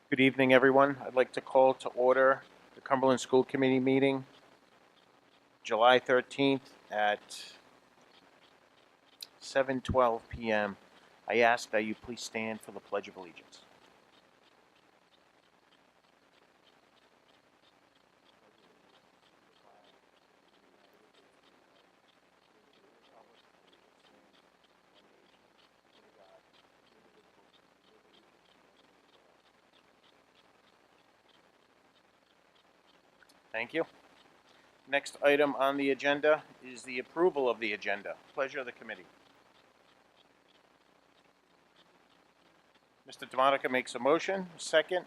Good evening, everyone. I'd like to call to order the Cumberland School Committee meeting, July 13th at 7:12 p.m. I ask that you please stand for the Pledge of Allegiance. Thank you. Next item on the agenda is the approval of the agenda. Pleasure of the committee. Mr. DeMonica makes a motion, second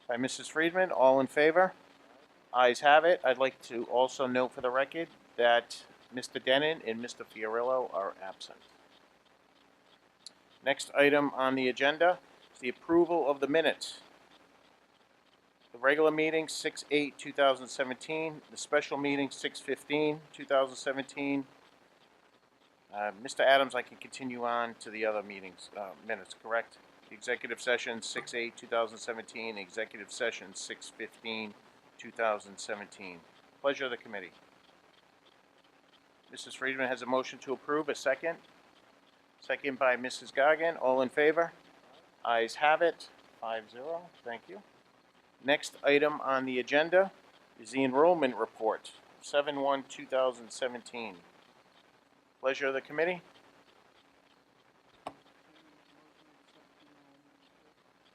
by Mrs. Friedman. All in favor? Ayes have it. I'd like to also note for the record that Mr. Denon and Mr. Fiorillo are absent. Next item on the agenda is the approval of the minutes. The regular meeting, 6/8/2017. The special meeting, 6/15/2017. Mr. Adams, I can continue on to the other meetings, minutes, correct? The executive session, 6/8/2017. Executive session, 6/15/2017. Pleasure of the committee. Mrs. Friedman has a motion to approve. A second? Second by Mrs. Goggin. All in favor? Ayes have it. 5-0. Thank you. Next item on the agenda is the enrollment report, 7/1/2017. Pleasure of the committee.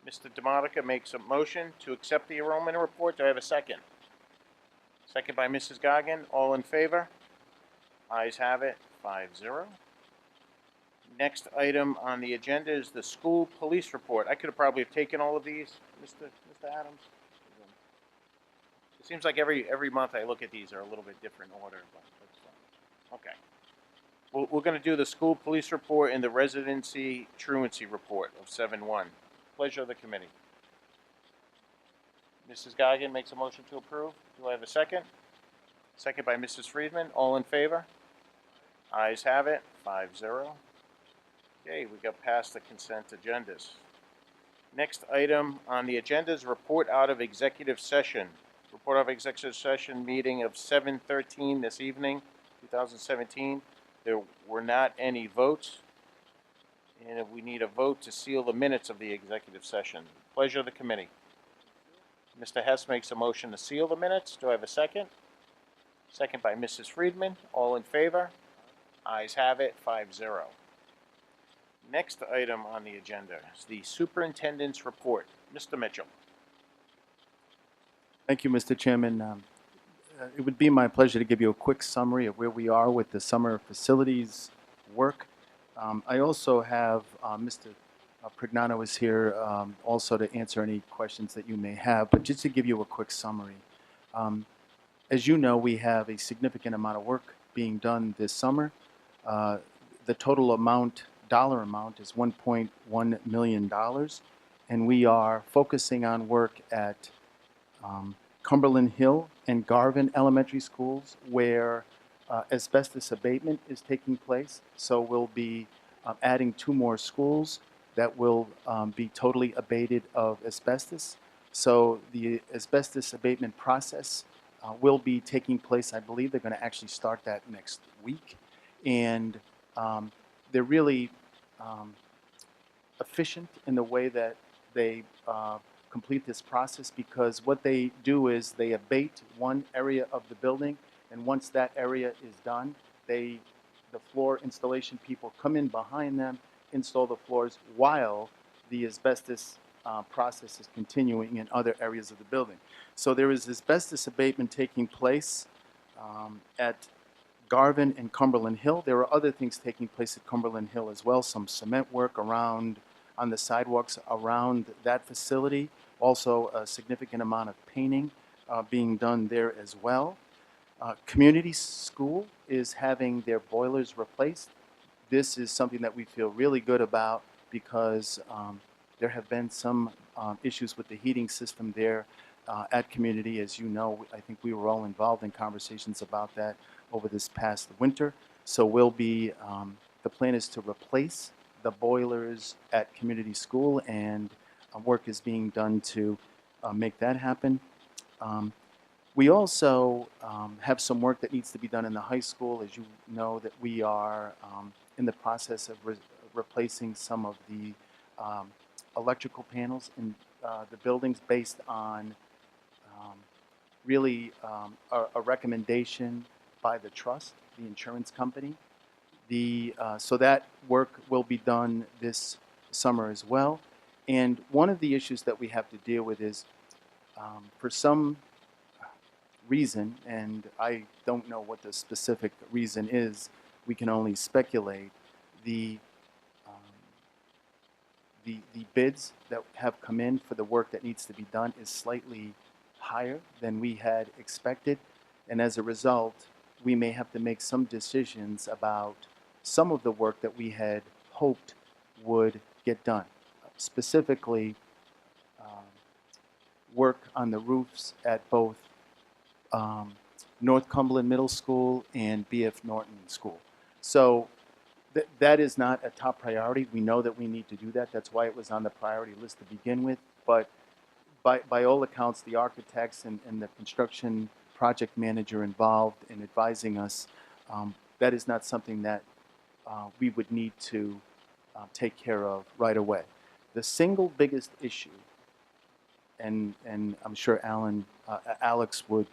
Mr. DeMonica makes a motion to accept the enrollment report. Do I have a second? Second by Mrs. Goggin. All in favor? Ayes have it. 5-0. Next item on the agenda is the school police report. I could have probably taken all of these, Mr. Adams. It seems like every month I look at these are a little bit different order, but that's fine. Okay. We're going to do the school police report and the residency truancy report of 7/1. Pleasure of the committee. Mrs. Goggin makes a motion to approve. Do I have a second? Second by Mrs. Friedman. All in favor? Ayes have it. 5-0. Okay, we got past the consent agendas. Next item on the agenda is report out of executive session. Report out of executive session meeting of 7/13 this evening, 2017. There were not any votes, and we need a vote to seal the minutes of the executive session. Pleasure of the committee. Mr. Hess makes a motion to seal the minutes. Do I have a second? Second by Mrs. Friedman. All in favor? Ayes have it. 5-0. Next item on the agenda is the superintendent's report. Mr. Mitchell. Thank you, Mr. Chairman. It would be my pleasure to give you a quick summary of where we are with the summer facilities work. I also have Mr. Prignano is here also to answer any questions that you may have, but just to give you a quick summary. As you know, we have a significant amount of work being done this summer. The total dollar amount is $1.1 million, and we are focusing on work at Cumberland Hill and Garvin elementary schools where asbestos abatement is taking place. So we'll be adding 2 more schools that will be totally abated of asbestos. So the asbestos abatement process will be taking place. I believe they're going to actually start that next week. And they're really efficient in the way that they complete this process, because what they do is they abate one area of the building, and once that area is done, the floor installation people come in behind them, install the floors while the asbestos process is continuing in other areas of the building. So there is asbestos abatement taking place at Garvin and Cumberland Hill. There are other things taking place at Cumberland Hill as well, some cement work around on the sidewalks around that facility. Also a significant amount of painting being done there as well. Community school is having their boilers replaced. This is something that we feel really good about because there have been some issues with the heating system there at community. As you know, I think we were all involved in conversations about that over this past winter. So we'll be, the plan is to replace the boilers at community school and work is being done to make that happen. Um, we also have some work that needs to be done in the high school. As you know, that we are in the process of replacing some of the um, electrical panels in the buildings based on um, really a recommendation by the trust, the insurance company. So that work will be done this summer as well. And one of the issues that we have to deal with is for some reason, and I don't know what the specific reason is, we can only speculate, the, um, the bids that have come in for the work that needs to be done is slightly higher than we had expected. And as a result, we may have to make some decisions about some of the work that we had hoped would get done. Specifically, um, work on the roofs at both um, North Cumberland Middle School and B.F. Norton School. So that is not a top priority. We know that we need to do that. That's why it was on the priority list to begin with. But by all accounts, the architects and the construction project manager involved in advising us, that is not something that we would need to take care of right away. The single biggest issue, and I'm sure Alex would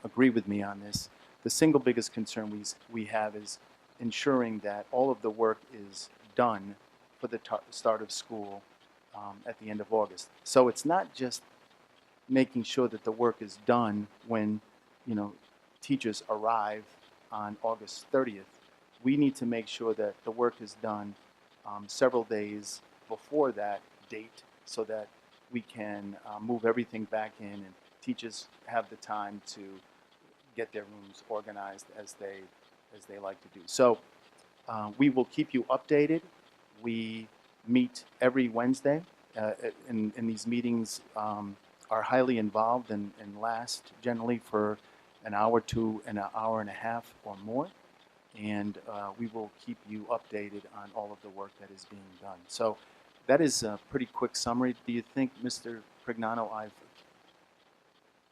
agree with me on this, the single biggest concern we have is ensuring that all of the work is done for the start of school at the end of August. So it's not just making sure that the work is done when, teachers arrive on August 30th. We need to make sure that the work is done several days before that date so that we can move everything back in and teachers have the time to get their rooms organized as they like to do. So we will keep you updated. We meet every Wednesday, and these meetings are highly involved and last generally for an hour to an hour and a half or more. And we will keep you updated on all of the work that is being done. So that is a pretty quick summary. Do you think, Mr. Prignano,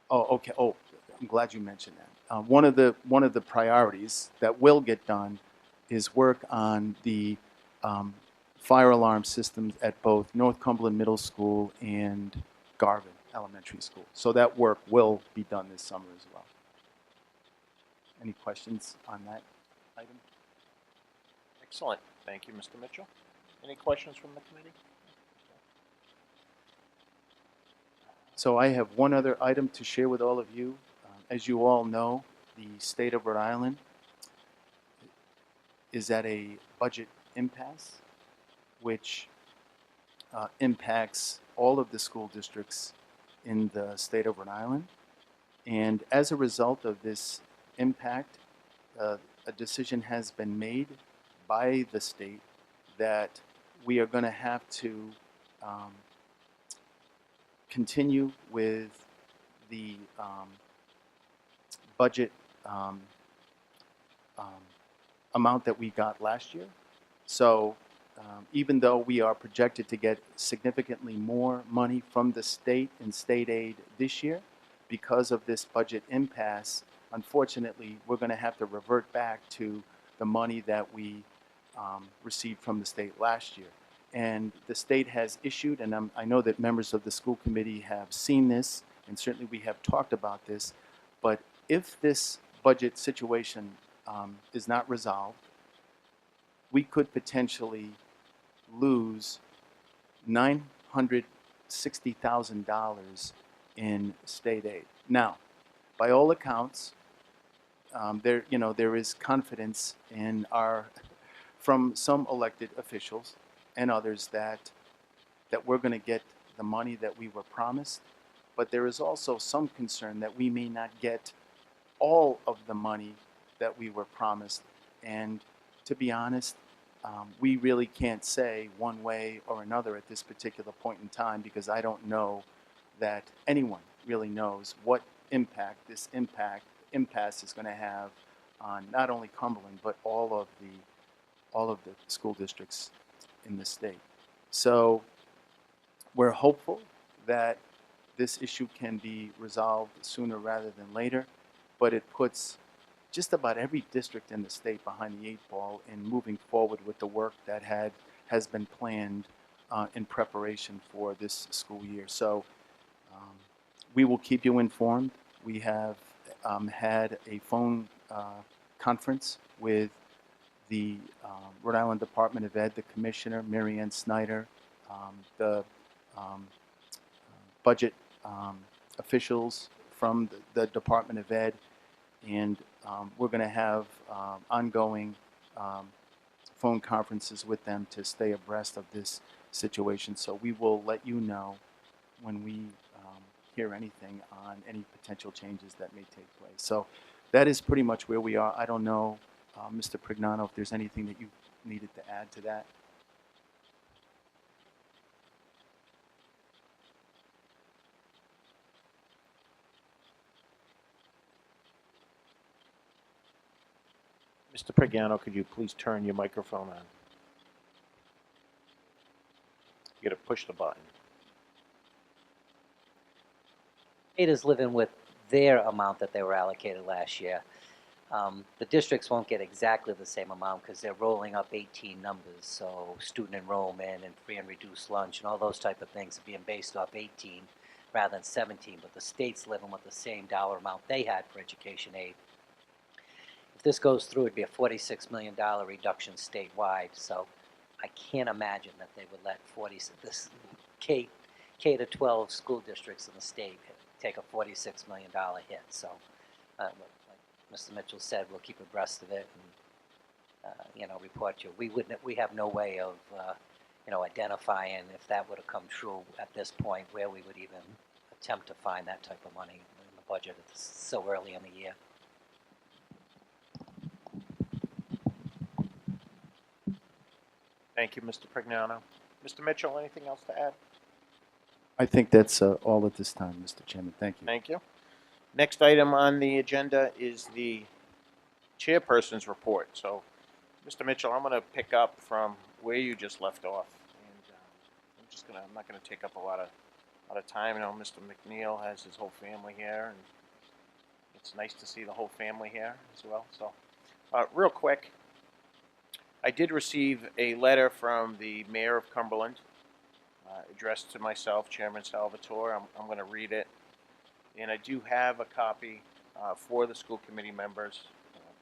Oh, okay. Oh, I'm glad you mentioned that. One of the priorities that will get done is work on the fire alarm systems at both North Cumberland Middle School and Garvin Elementary School. So that work will be done this summer as well. Any questions on that item? Excellent. Thank you, Mr. Mitchell. Any questions from the committee? So I have one other item to share with all of you. As you all know, the state of Rhode Island is at a budget impasse, which impacts all of the school districts in the state of Rhode Island. And as a result of this impact, a decision has been made by the state that we are going to have to continue with the budget amount that we got last year. So even though we are projected to get significantly more money from the state in state aid this year, because of this budget impasse, unfortunately, we're going to have to revert back to the money that we received from the state last year. And the state has issued, and I know that members of the school committee have seen this, and certainly we have talked about this, but if this budget situation is not resolved, we could potentially lose $960,000 in state aid. Now, by all accounts, there is confidence in from some elected officials and others that we're going to get the money that we were promised, but there is also some concern that we may not get all of the money that we were promised. And to be honest, we really can't say one way or another at this particular point in time, because I don't know that anyone really knows what impact this impasse is going to have on not only Cumberland but all of the school districts in the state. So We're hopeful that this issue can be resolved sooner rather than later, but it puts just about every district in the state behind the eight ball in moving forward with the work that has been planned in preparation for this school year. So we will keep you informed. We have had a phone conference with the Rhode Island Department of Ed, the Commissioner, Mary Ann Snyder, the budget officials from the Department of Ed, and we're going to have ongoing phone conferences with them to stay abreast of this situation. So we will let you know when we hear anything on any potential changes that may take place. So that is pretty much where we are. I don't know, Mr. Prignano, if there's anything that you needed to add to that. Mr. Pagano, could you please turn your microphone on? You gotta push the button. State is living with their amount that they were allocated last year. The districts won't get exactly the same amount because they're rolling up 18 numbers. So student enrollment and free and reduced lunch and all those type of things are being based off 18 rather than 17. But the state's living with the same dollar amount they had for education aid. If this goes through, it'd be a $46 million reduction statewide. So I can't imagine that they would let this K to 12 school districts in the state take a $46 million hit. So, like Mr. Mitchell said, we'll keep abreast of it and report to you. We have no way of identifying if that would have come true at this point, where we would even attempt to find that type of money in the budget. It's so early in the year. Thank you, Mr. Prignano. Mr. Mitchell, anything else to add? I think that's all at this time, Mr. Chairman. Thank you. Thank you. Next item on the agenda is the chairperson's report. So, Mr. Mitchell, I'm going to pick up from where you just left off, and I'm not going to take up a lot of time. I know Mr. McNeil has his whole family here, and it's nice to see the whole family here as well. So, real quick, I did receive a letter from the mayor of Cumberland, addressed to myself, Chairman Salvatore. I'm going to read it. And I do have a copy for the school committee members.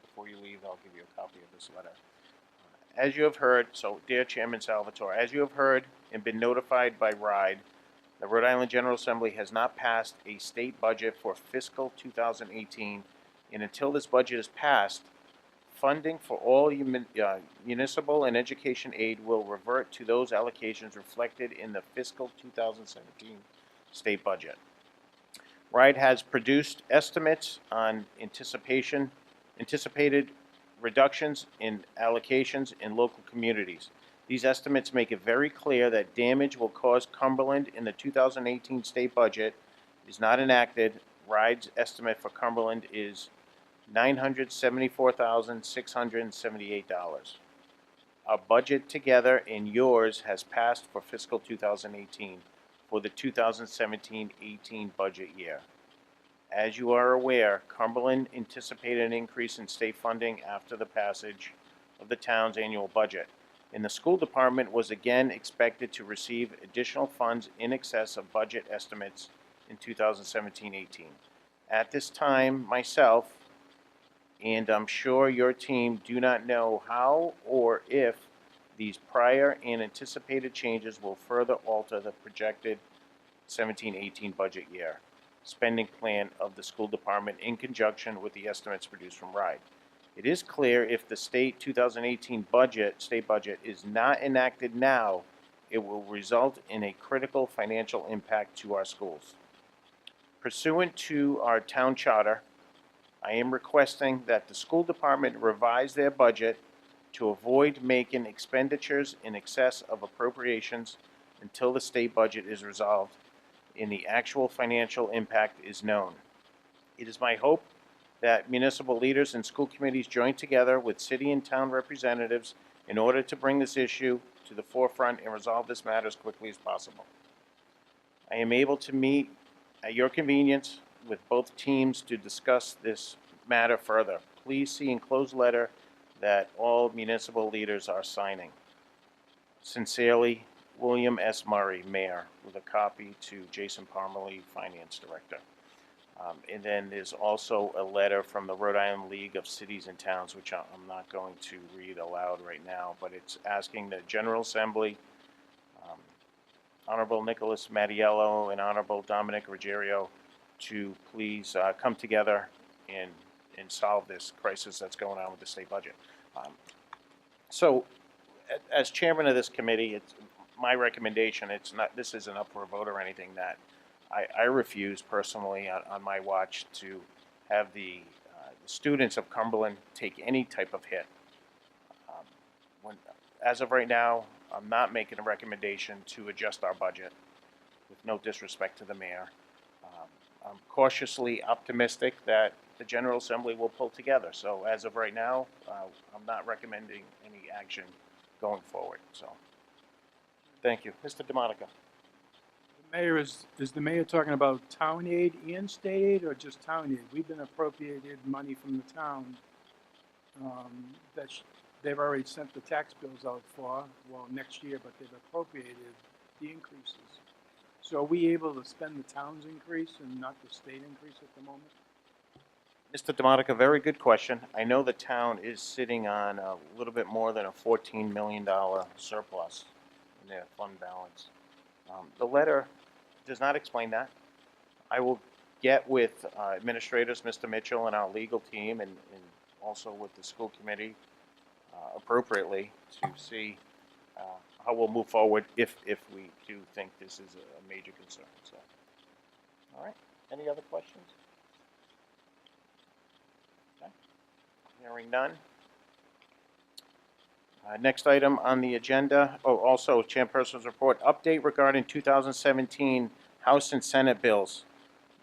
Before you leave, I'll give you a copy of this letter. As you have heard, so dear Chairman Salvatore, as you have heard and been notified by RIDE, the Rhode Island General Assembly has not passed a state budget for fiscal 2018, and until this budget is passed, funding for all municipal and education aid will revert to those allocations reflected in the fiscal 2017 state budget. RIDE has produced estimates on anticipated reductions in allocations in local communities. These estimates make it very clear that damage will cause Cumberland in the 2018 state budget is not enacted. RIDE's estimate for Cumberland is $974,678. Our budget together and yours has passed for fiscal 2018 for the 2017-18 budget year. As you are aware, Cumberland anticipated an increase in state funding after the passage of the town's annual budget, and the school department was again expected to receive additional funds in excess of budget estimates in 2017-18. At this time, myself, and I'm sure your team do not know how or if these prior and anticipated changes will further alter the projected 17-18 budget year spending plan of the school department in conjunction with the estimates produced from RIDE. It is clear if the state 2018 state budget is not enacted now, it will result in a critical financial impact to our schools. Pursuant to our town charter, I am requesting that the school department revise their budget to avoid making expenditures in excess of appropriations until the state budget is resolved and the actual financial impact is known. It is my hope that municipal leaders and school committees join together with city and town representatives in order to bring this issue to the forefront and resolve this matter as quickly as possible. I am able to meet at your convenience with both teams to discuss this matter further. Please see enclosed letter that all municipal leaders are signing. Sincerely, William S. Murray, Mayor, with a copy to Jason Parmalee, Finance Director. And then there's also a letter from the Rhode Island League of Cities and Towns, which I'm not going to read aloud right now, but it's asking the General Assembly, Honorable Nicholas Mattiello and Honorable Dominic Ruggiero, to please come together and solve this crisis that's going on with the state budget. So, as chairman of this committee, it's my recommendation. This isn't up for a vote or anything. That I refuse personally on my watch to have the students of Cumberland take any type of hit. As of right now, I'm not making a recommendation to adjust our budget, with no disrespect to the mayor. I'm cautiously optimistic that the General Assembly will pull together. So as of right now, I'm not recommending any action going forward. So, thank you. Mr. DeMonica. The mayor is the mayor talking about town aid and state aid, or just town aid? We've been appropriated money from the town that they've already sent the tax bills out for, well, next year, but they've appropriated the increases. So are we able to spend the town's increase and not the state increase at the moment? Mr. DeMonica, very good question. I know the town is sitting on a little bit more than a $14 million surplus in their fund balance. The letter does not explain that. I will get with administrators, Mr. Mitchell, and our legal team, and also with the school committee appropriately to see how we'll move forward if we do think this is a major concern. So, all right. Any other questions? Okay. Hearing none. Next item on the agenda, also Chairperson's report, update regarding 2017 House and Senate bills.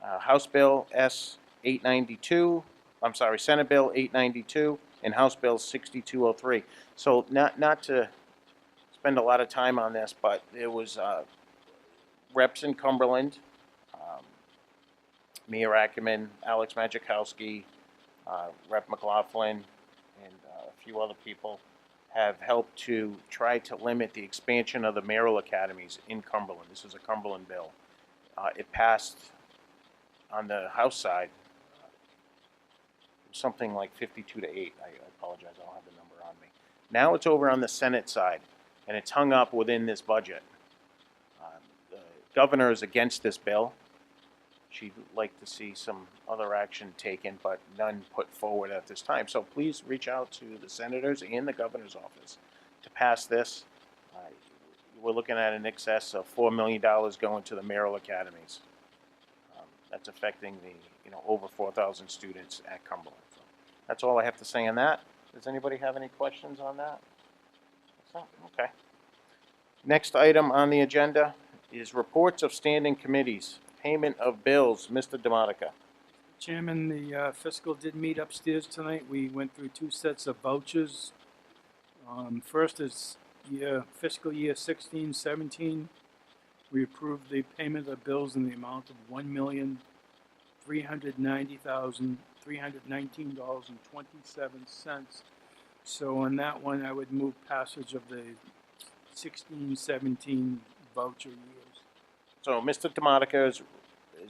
House Bill S-892, I'm sorry, Senate Bill 892, and House Bill 6203. So not to spend a lot of time on this, but there was reps in Cumberland, Mayor Ackerman, Alex Majikowski, Rep. McLaughlin, and a few other people have helped to try to limit the expansion of the mayoral academies in Cumberland. This is a Cumberland bill. It passed on the House side, something like 52 to 8. I apologize, I don't have the number on me. Now it's over on the Senate side, and it's hung up within this budget. The governor is against this bill. She'd like to see some other action taken, but none put forward at this time. So please reach out to the senators and the governor's office to pass this. We're looking at an excess of $4 million going to the mayoral academies. That's affecting the over 4,000 students at Cumberland. So that's all I have to say on that. Does anybody have any questions on that? Okay. Next item on the agenda is reports of standing committees. Payment of bills. Mr. DeMonica. Chairman, the fiscal did meet upstairs tonight. We went through 2 sets of vouchers. First is fiscal year 16-17. We approved the payment of bills in the amount of $1,390,319.27. So on that one, I would move passage of the 16-17 voucher years. So Mr. DeMonica has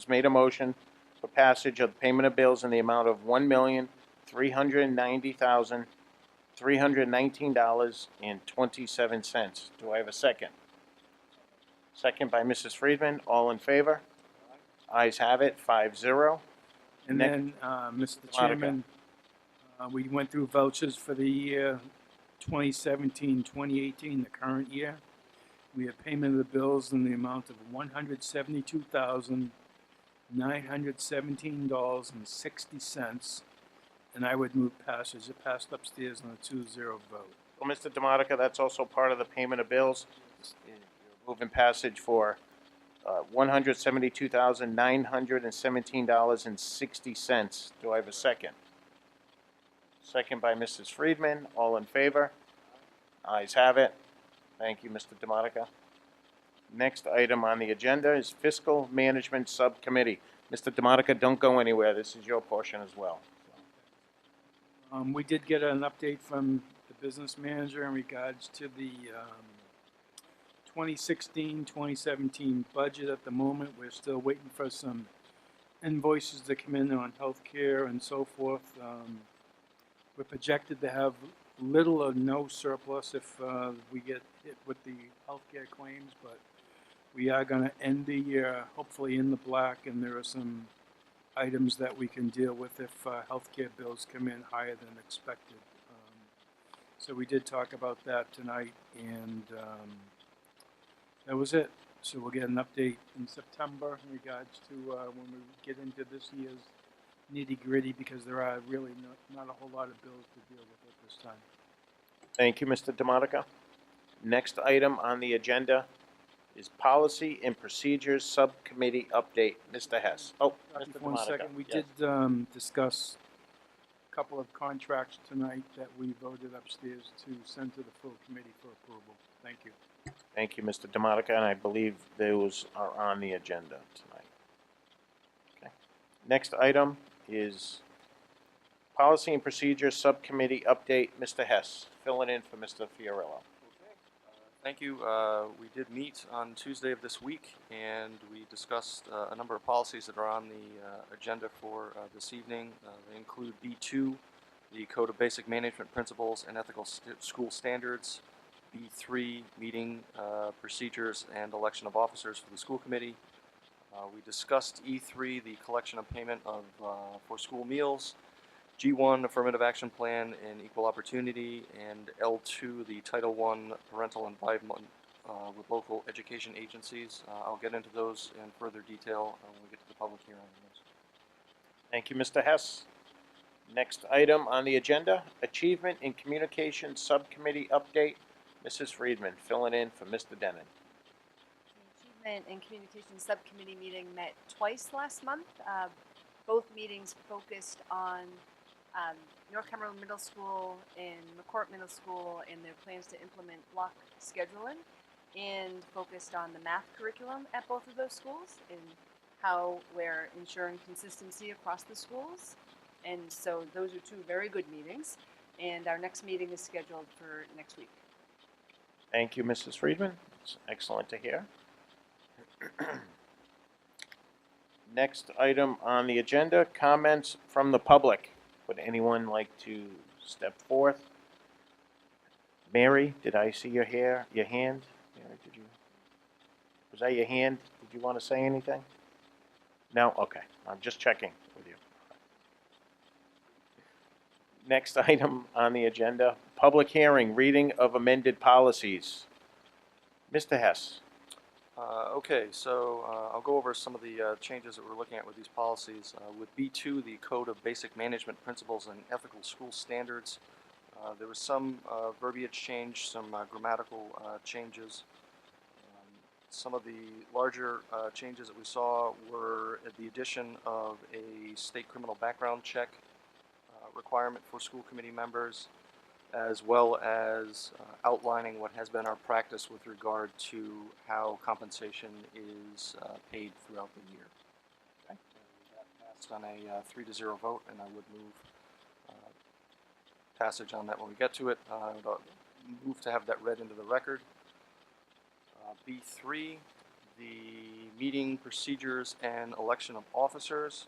made a motion for passage of the payment of bills in the amount of $1,390,319.27. Do I have a second? Second by Mrs. Friedman. All in favor? Ayes have it, 5-0. And Next. then, Mr. Chairman, we went through vouchers for the year 2017-2018, the current year. We have payment of the bills in the amount of $172,917.60, and I would move passage. It passed upstairs on a 2-0 vote. Well, Mr. DeMonica, that's also part of the payment of bills. You're moving passage for $172,917.60. Do I have a second? Second by Mrs. Friedman. All in favor? Ayes have it. Thank you, Mr. DeMonica. Next item on the agenda is Fiscal Management Subcommittee. Mr. DeMonica, don't go anywhere. This is your portion as well. We did get an update from the business manager in regards to the 2016-2017 budget. At the moment, we're still waiting for some invoices to come in on healthcare and so forth. We're projected to have little or no surplus if we get hit with the healthcare claims, but we are going to end the year hopefully in the black, and there are some items that we can deal with if healthcare bills come in higher than expected. So we did talk about that tonight, and that was it. So we'll get an update in September in regards to when we get into this year's nitty-gritty, because there are really not a whole lot of bills to deal with at this time. Thank you, Mr. DeMonica. Next item on the agenda is Policy and Procedures Subcommittee update. Mr. Hess. Oh, Mr. For 1 DeMonica. second, we Yes. did discuss a couple of contracts tonight that we voted upstairs to send to the full committee for approval. Thank you. Thank you, Mr. DeMonica, and I believe those are on the agenda tonight. Okay. Next item is Policy and Procedures Subcommittee update. Mr. Hess, filling in for Mr. Fiorillo. Thank you. We did meet on Tuesday of this week, and we discussed a number of policies that are on the agenda for this evening. They include B2, the Code of Basic Management Principles and Ethical School Standards, B3, meeting procedures and election of officers for the school committee. We discussed E3, the collection of payment of for school meals, G1, Affirmative Action Plan and Equal Opportunity, and L2, the Title I Parental Involvement with local education agencies. I'll get into those in further detail when we get to the public hearing on those. Thank you, Mr. Hess. Next item on the agenda, Achievement in Communication Subcommittee update. Mrs. Friedman, filling in for Mr. Denon. The Achievement and Communications Subcommittee meeting met twice last month. Both meetings focused on North Cumberland Middle School and McCourt Middle School and their plans to implement block scheduling, and focused on the math curriculum at both of those schools and how we're ensuring consistency across the schools. And so those are two very good meetings, and our next meeting is scheduled for next week. Thank you, Mrs. Friedman. It's excellent to hear. Next item on the agenda, comments from the public. Would anyone like to step forth? Mary, did I see your hand? Mary, was that your hand? Did you want to say anything? No? Okay. I'm just checking with you. Next item on the agenda, public hearing, reading of amended policies. Mr. Hess. Okay, so I'll go over some of the changes that we're looking at with these policies. With B2, the Code of Basic Management Principles and Ethical School Standards, there was some verbiage change, some grammatical changes. Some of the larger changes that we saw were the addition of a state criminal background check requirement for school committee members, as well as outlining what has been our practice with regard to how compensation is paid throughout the year. Okay. That passed on a 3-0 vote, and I would move passage on that when we get to it. I would move to have that read into the record. B3, the meeting procedures and election of officers.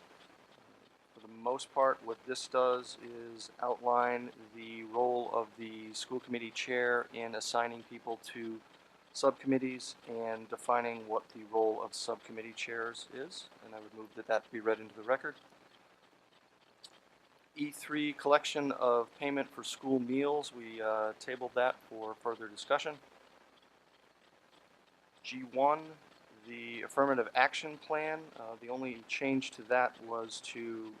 For the most part, what this does is outline the role of the school committee chair in assigning people to subcommittees and defining what the role of subcommittee chairs is, and I would move that that be read into the record. E3, collection of payment for school meals. We tabled that for further discussion. G1, the affirmative action plan. The only change to that was to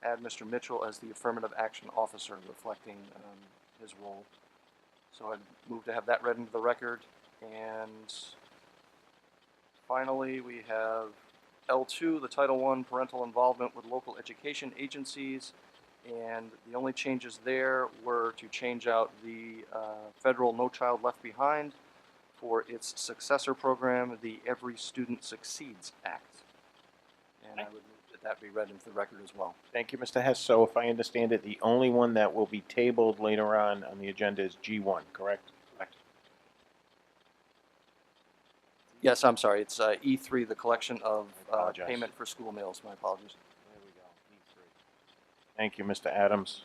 add Mr. Mitchell as the affirmative action officer, reflecting his role. So I'd move to have that read into the record. And finally, we have L2, the Title I parental involvement with local education agencies. And the only changes there were to change out the federal No Child Left Behind for its successor program, the Every Student Succeeds Act. And I would move that that be read into the record as well. Thank you, Mr. Hess. So if I understand it, the only one that will be tabled later on the agenda is G1, correct? Correct. Yes, I'm sorry. It's E3, the collection of I apologize. payment for school meals. My apologies. There we go, E3. Thank you, Mr. Adams.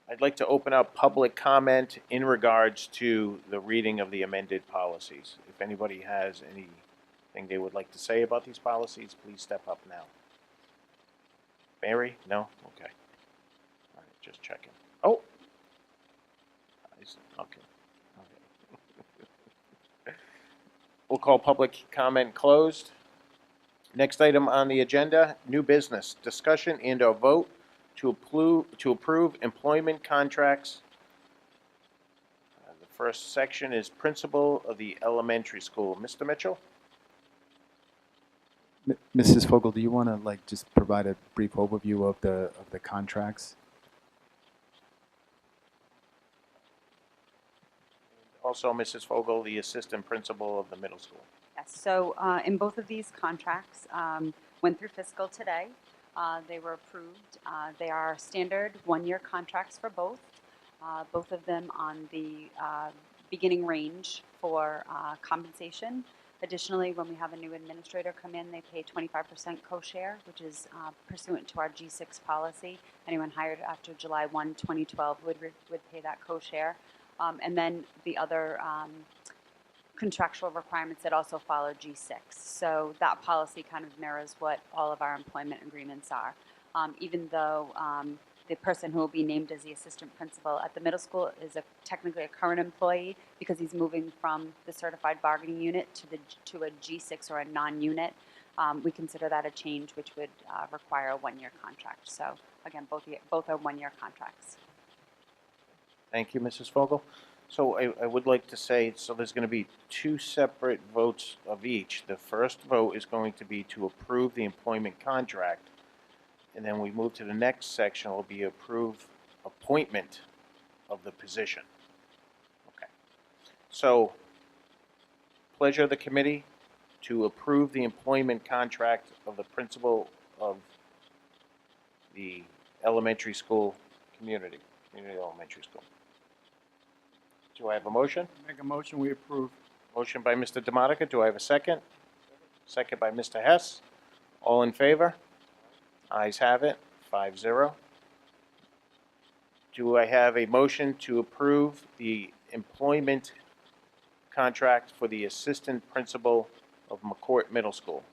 I'd like to open up public comment in regards to the reading of the amended policies. If anybody has anything they would like to say about these policies, please step up now. Barry? No? Okay. All right, just checking. Oh! Okay. We'll call public comment closed. Next item on the agenda, new business, discussion and/or vote to approve employment contracts. The first section is principal of the elementary school. Mr. Mitchell? Mrs. Fogel, do you want to just provide a brief overview of the contracts? Also, Mrs. Fogel, the assistant principal of the middle school. Yes, so in both of these contracts, went through fiscal today. They were approved. They are standard one-year contracts for both. Both of them on the beginning range for compensation. Additionally, when we have a new administrator come in, they pay 25% co-share, which is pursuant to our G6 policy. Anyone hired after July 1, 2012 would pay that co-share. And then the other contractual requirements that also follow G6. So that policy kind of mirrors what all of our employment agreements are. Even though the person who will be named as the assistant principal at the middle school is technically a current employee because he's moving from the certified bargaining unit to a G6 or a non-unit. We consider that a change which would require a one-year contract. So again, both are one-year contracts. Thank you, Mrs. Fogel. So I would like to say, so there's going to be two separate votes of each. The first vote is going to be to approve the employment contract. And then we move to the next section, will be approve appointment of the position. Okay. So, pleasure of the committee to approve the employment contract of the principal of the elementary school community elementary school. Do I have a motion? Make a motion, we approve. Motion by Mr. Demotica. Do I have a second? Second by Mr. Hess. All in favor? Ayes have it, 5-0. Do I have a motion to approve the employment contract for the assistant principal of McCourt Middle School?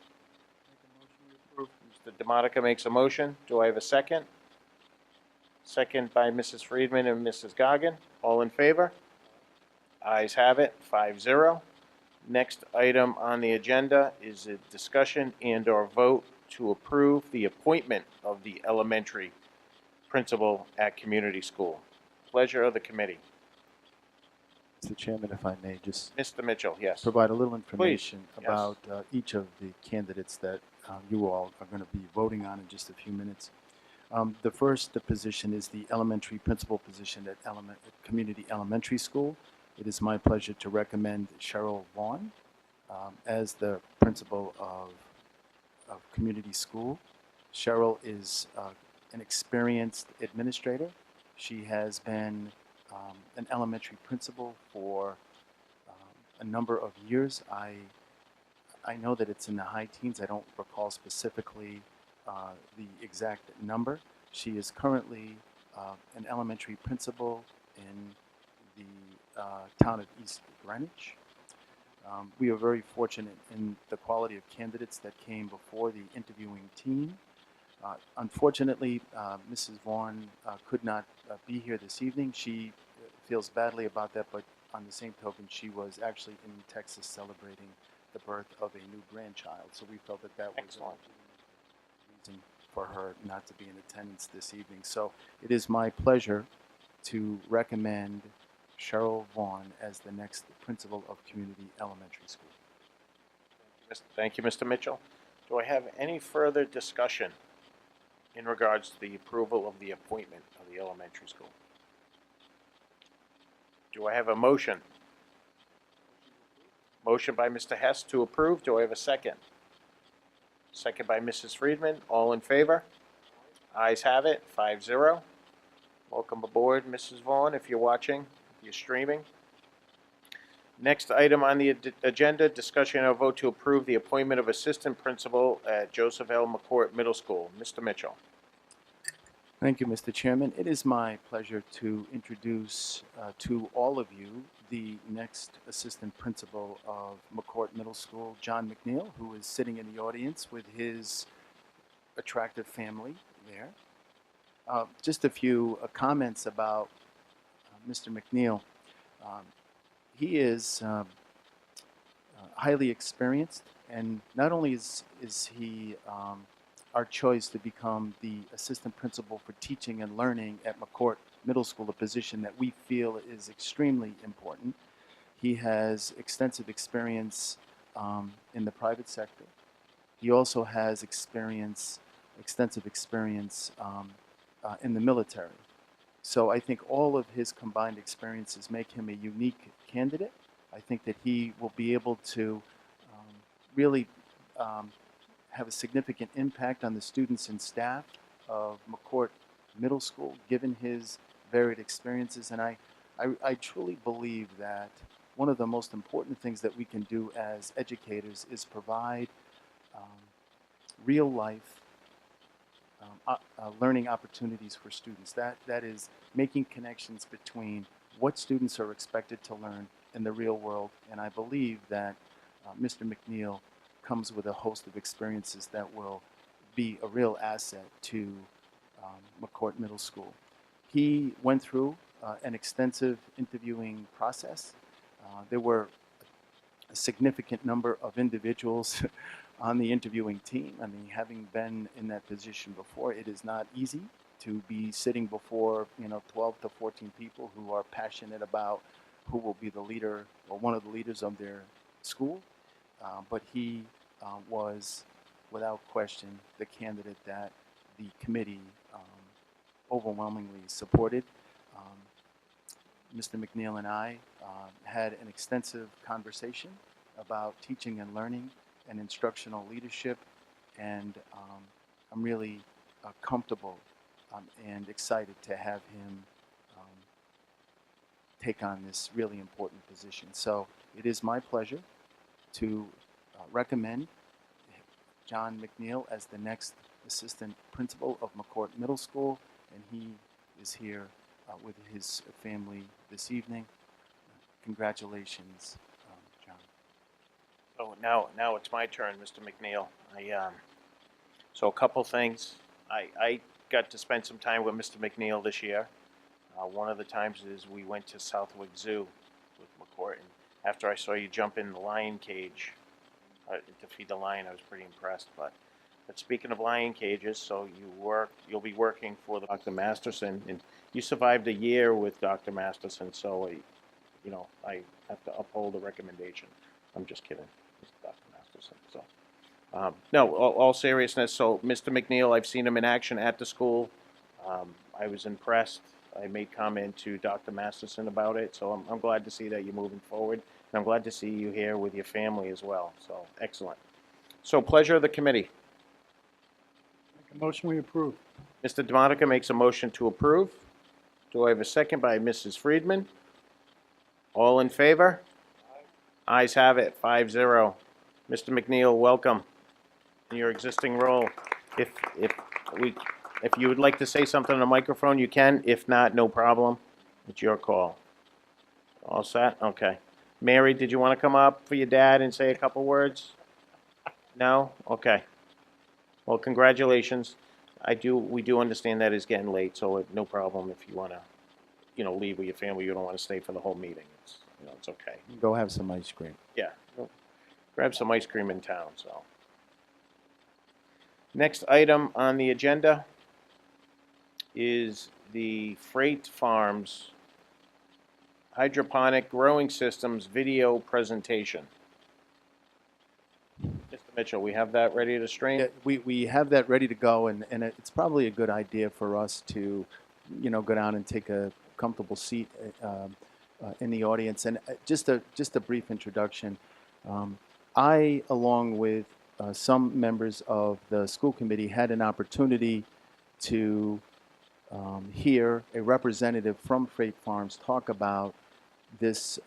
Make a motion, we approve. Mr. Demotica makes a motion. Do I have a second? Second by Mrs. Friedman and Mrs. Goggin. All in favor? Ayes have it, 5-0. Next item on the agenda is a discussion and/or vote to approve the appointment of the elementary principal at community school. Pleasure of the committee. Mr. Chairman, if I may just Mr. Mitchell, yes. provide a little information Yes. about each of the candidates that you all are going to be voting on in just a few minutes. The first position is the elementary principal position at Community Elementary School. It is my pleasure to recommend Cheryl Vaughn as the principal of Community School. Cheryl is an experienced administrator. She has been an elementary principal for a number of years. I know that it's in the high teens. I don't recall specifically the exact number. She is currently an elementary principal in the town of East Greenwich. We are very fortunate in the quality of candidates that came before the interviewing team. Unfortunately, Mrs. Vaughn could not be here this evening. She feels badly about that, but on the same token, she was actually in Texas celebrating the birth of a new grandchild. So we felt that that was Excellent. a reason for her not to be in attendance this evening. So it is my pleasure to recommend Cheryl Vaughn as the next principal of Community Elementary School. Thank you, Mr. Mitchell. Do I have any further discussion in regards to the approval of the appointment of the elementary school? Do I have a motion Motion by Mr. Hess to approve. Do I have a second? Second by Mrs. Friedman. All in favor? Ayes have it, 5-0. Welcome aboard, Mrs. Vaughn, if you're watching, if you're streaming. Next item on the agenda, discussion and a vote to approve the appointment of assistant principal at Joseph L. McCourt Middle School. Mr. Mitchell. Thank you, Mr. Chairman. It is my pleasure to introduce to all of you the next assistant principal of McCourt Middle School, John McNeil, who is sitting in the audience with his attractive family there. Just a few comments about Mr. McNeil. He is highly experienced, and not only is he our choice to become the assistant principal for teaching and learning at McCourt Middle School, a position that we feel is extremely important. He has extensive experience in the private sector. He also has extensive experience in the military. So I think all of his combined experiences make him a unique candidate. I think that he will be able to really have a significant impact on the students and staff of McCourt Middle School, given his varied experiences. And I truly believe that one of the most important things that we can do as educators is provide real life learning opportunities for students. That is making connections between what students are expected to learn in the real world. And I believe that Mr. McNeil comes with a host of experiences that will be a real asset to McCourt Middle School. He went through an extensive interviewing process. There were a significant number of individuals on the interviewing team. I mean, having been in that position before, it is not easy to be sitting before 12 to 14 people who are passionate about who will be the leader or one of the leaders of their school. But he was, without question, the candidate that the committee overwhelmingly supported. Mr. McNeil and I had an extensive conversation about teaching and learning and instructional leadership, and I'm really comfortable and excited to have him take on this really important position. So it is my pleasure to recommend John McNeil as the next assistant principal of McCourt Middle School, and he is here with his family this evening. Congratulations, John. So now it's my turn, Mr. McNeil. So a couple things. I got to spend some time with Mr. McNeil this year. One of the times is we went to Southwick Zoo with McCourt, and after I saw you jump in the lion cage to feed the lion, I was pretty impressed. But speaking of lion cages, so you'll be working for Dr. Masterson, and you survived a year with Dr. Masterson, so I have to uphold the recommendation. I'm just kidding, it's Dr. Masterson. So no, all seriousness. So Mr. McNeil, I've seen him in action at the school. I was impressed. I made comment to Dr. Masterson about it, so I'm glad to see that you're moving forward, and I'm glad to see you here with your family as well. So excellent. So pleasure of the committee. Make a motion we approve. Mr. DeMonica makes a motion to approve. Do I have a second by Mrs. Friedman? All in favor? Ayes have it, 5-0. Mr. McNeil, welcome in your existing role. If you would like to say something on the microphone, you can. If not, no problem. It's your call. All set? Okay. Mary, did you want to come up for your dad and say a couple words? No? Okay. Well, congratulations. We do understand that it's getting late, so no problem if you want to, leave with your family. You don't want to stay for the whole meeting. It's okay. Go have some ice cream. Yeah. Grab some ice cream in town, so. Next item on the agenda is the Freight Farms Hydroponic Growing Systems video presentation. Mr. Mitchell, we have that ready to stream? Yeah, we have that ready to go, and it's probably a good idea for us to, go down and take a comfortable seat in the audience. And just a brief introduction. I, along with some members of the school committee, had an opportunity to hear a representative from Freight Farms talk about this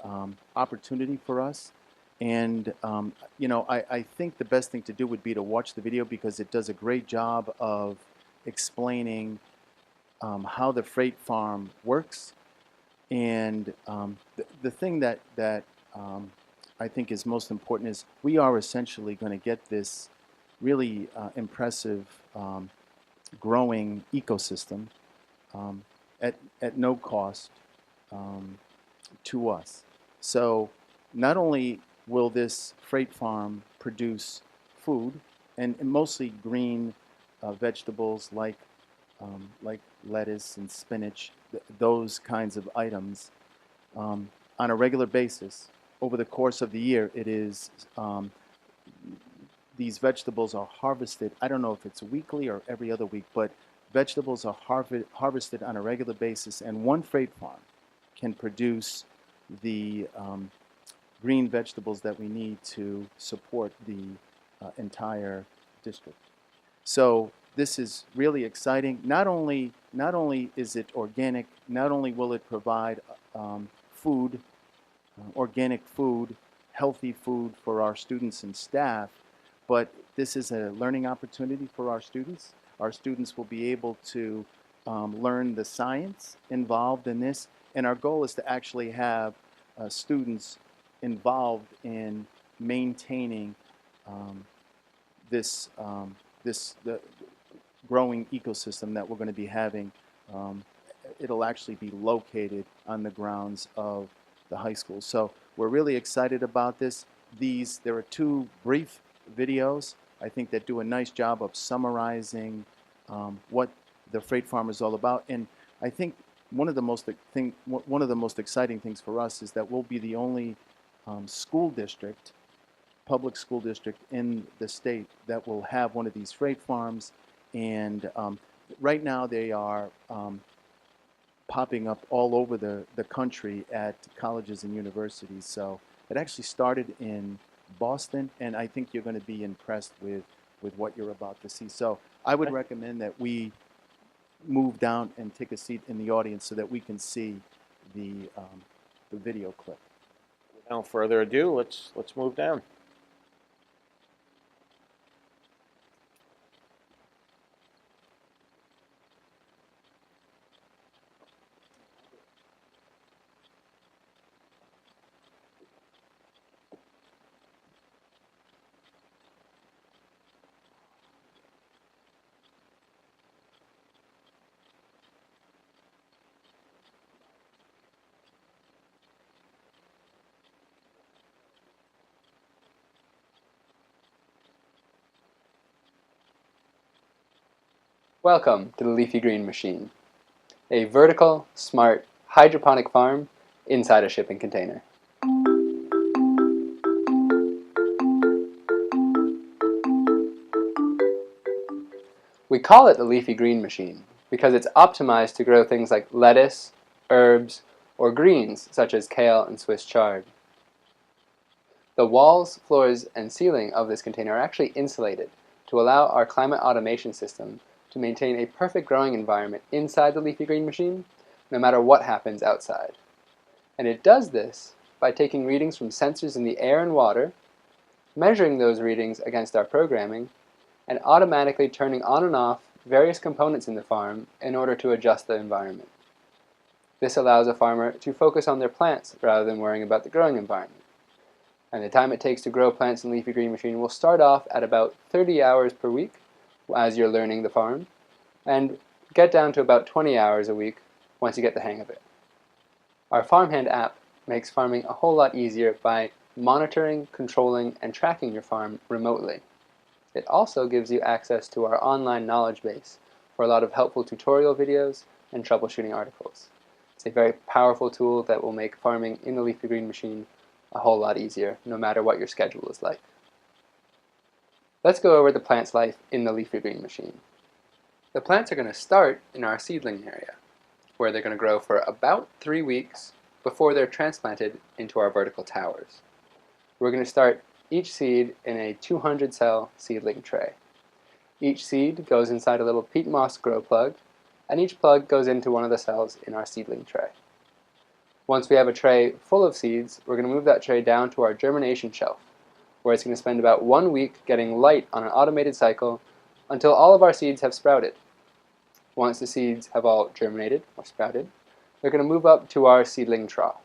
opportunity for us. And, I think the best thing to do would be to watch the video because it does a great job of explaining how the freight farm works. And the thing that I think is most important is we are essentially going to get this really impressive growing ecosystem at no cost to us. So not only will this freight farm produce food and mostly green vegetables like lettuce and spinach, those kinds of items, on a regular basis. Over the course of the year, it is these vegetables are harvested. I don't know if it's weekly or every other week, but vegetables are harvested on a regular basis, and one freight farm can produce the green vegetables that we need to support the entire district. So this is really exciting. Not only is it organic, not only will it provide food, organic food, healthy food for our students and staff, but this is a learning opportunity for our students. Our students will be able to learn the science involved in this, and our goal is to actually have students involved in maintaining the growing ecosystem that we're going to be having. It'll actually be located on the grounds of the high school. So we're really excited about this. There are two brief videos, I think, that do a nice job of summarizing what the freight farm is all about. And I think one of the most exciting things for us is that we'll be the only public school district in the state that will have one of these freight farms. And right now they are popping up all over the country at colleges and universities. So it actually started in Boston, and I think you're going to be impressed with what you're about to see. So I would recommend that we move down and take a seat in the audience so that we can see the video clip. Without further ado, let's move down. Welcome to the Leafy Green Machine, a vertical, smart, hydroponic farm inside a shipping container. We call it the Leafy Green Machine because it's optimized to grow things like lettuce, herbs, or greens such as kale and Swiss chard. The walls, floors, and ceiling of this container are actually insulated to allow our climate automation system to maintain a perfect growing environment inside the Leafy Green Machine, no matter what happens outside. And it does this by taking readings from sensors in the air and water, measuring those readings against our programming, and automatically turning on and off various components in the farm in order to adjust the environment. This allows a farmer to focus on their plants rather than worrying about the growing environment. And the time it takes to grow plants in Leafy Green Machine will start off at about 30 hours per week as you're learning the farm, and get down to about 20 hours a week once you get the hang of it. Our Farmhand app makes farming a whole lot easier by monitoring, controlling, and tracking your farm remotely. It also gives you access to our online knowledge base for a lot of helpful tutorial videos and troubleshooting articles. It's a very powerful tool that will make farming in the Leafy Green Machine a whole lot easier, no matter what your schedule is like. Let's go over the plant's life in the Leafy Green Machine. The plants are going to start in our seedling area, where they're going to grow for about 3 weeks before they're transplanted into our vertical towers. We're going to start each seed in a 200-cell seedling tray. Each seed goes inside a little peat moss grow plug, and each plug goes into one of the cells in our seedling tray. Once we have a tray full of seeds, we're going to move that tray down to our germination shelf, where it's going to spend about 1 week getting light on an automated cycle until all of our seeds have sprouted. Once the seeds have all germinated or sprouted, they're going to move up to our seedling trough.